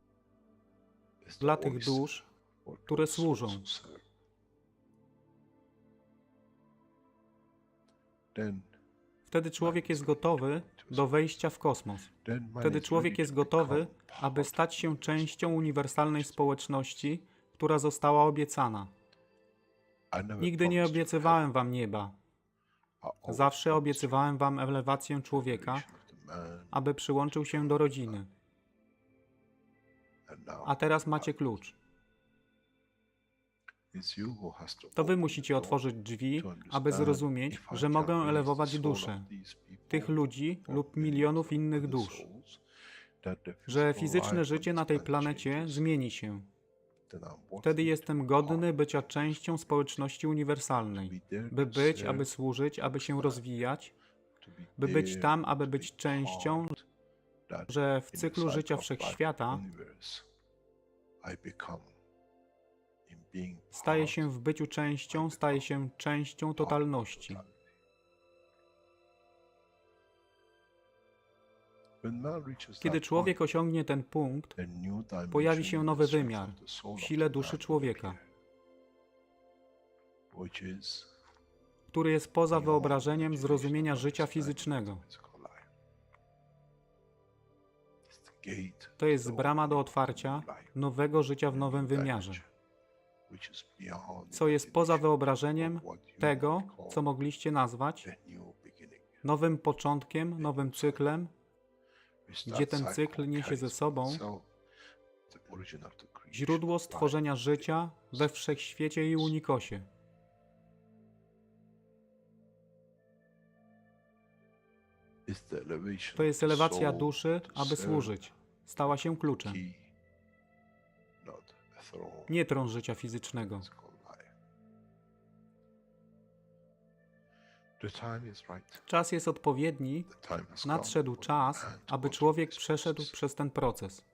dla tych dusz, które służą. Wtedy człowiek jest gotowy do wejścia w kosmos. Wtedy człowiek jest gotowy, aby stać się częścią uniwersalnej społeczności, która została obiecana. Nigdy nie obiecywałem wam nieba. Zawsze obiecywałem wam elewację człowieka, aby przyłączył się do rodziny. A teraz macie klucz. To wy musicie otworzyć drzwi, aby zrozumieć, że mogę elewować duszę tych ludzi lub milionów innych dusz. Że fizyczne życie na tej planecie zmieni się. Wtedy jestem godny bycia częścią społeczności uniwersalnej, by być, aby służyć, aby się rozwijać, by być tam, aby być częścią, że w cyklu życia wszechświata staje się w byciu częścią, staje się częścią totalności. Kiedy człowiek osiągnie ten punkt, pojawi się nowy wymiar w sile duszy człowieka, który jest poza wyobrażeniem zrozumienia życia fizycznego. To jest brama do otwarcia nowego życia w nowym wymiarze, co jest poza wyobrażeniem tego, co mogliście nazwać nowym początkiem, nowym cyklem, gdzie ten cykl niesie ze sobą źródło stworzenia życia we wszechświecie i unikosie. To jest elewacja duszy, aby służyć. Stała się kluczem. Nie tron życia fizycznego. Czas jest odpowiedni, nadszedł czas, aby człowiek przeszedł przez ten proces.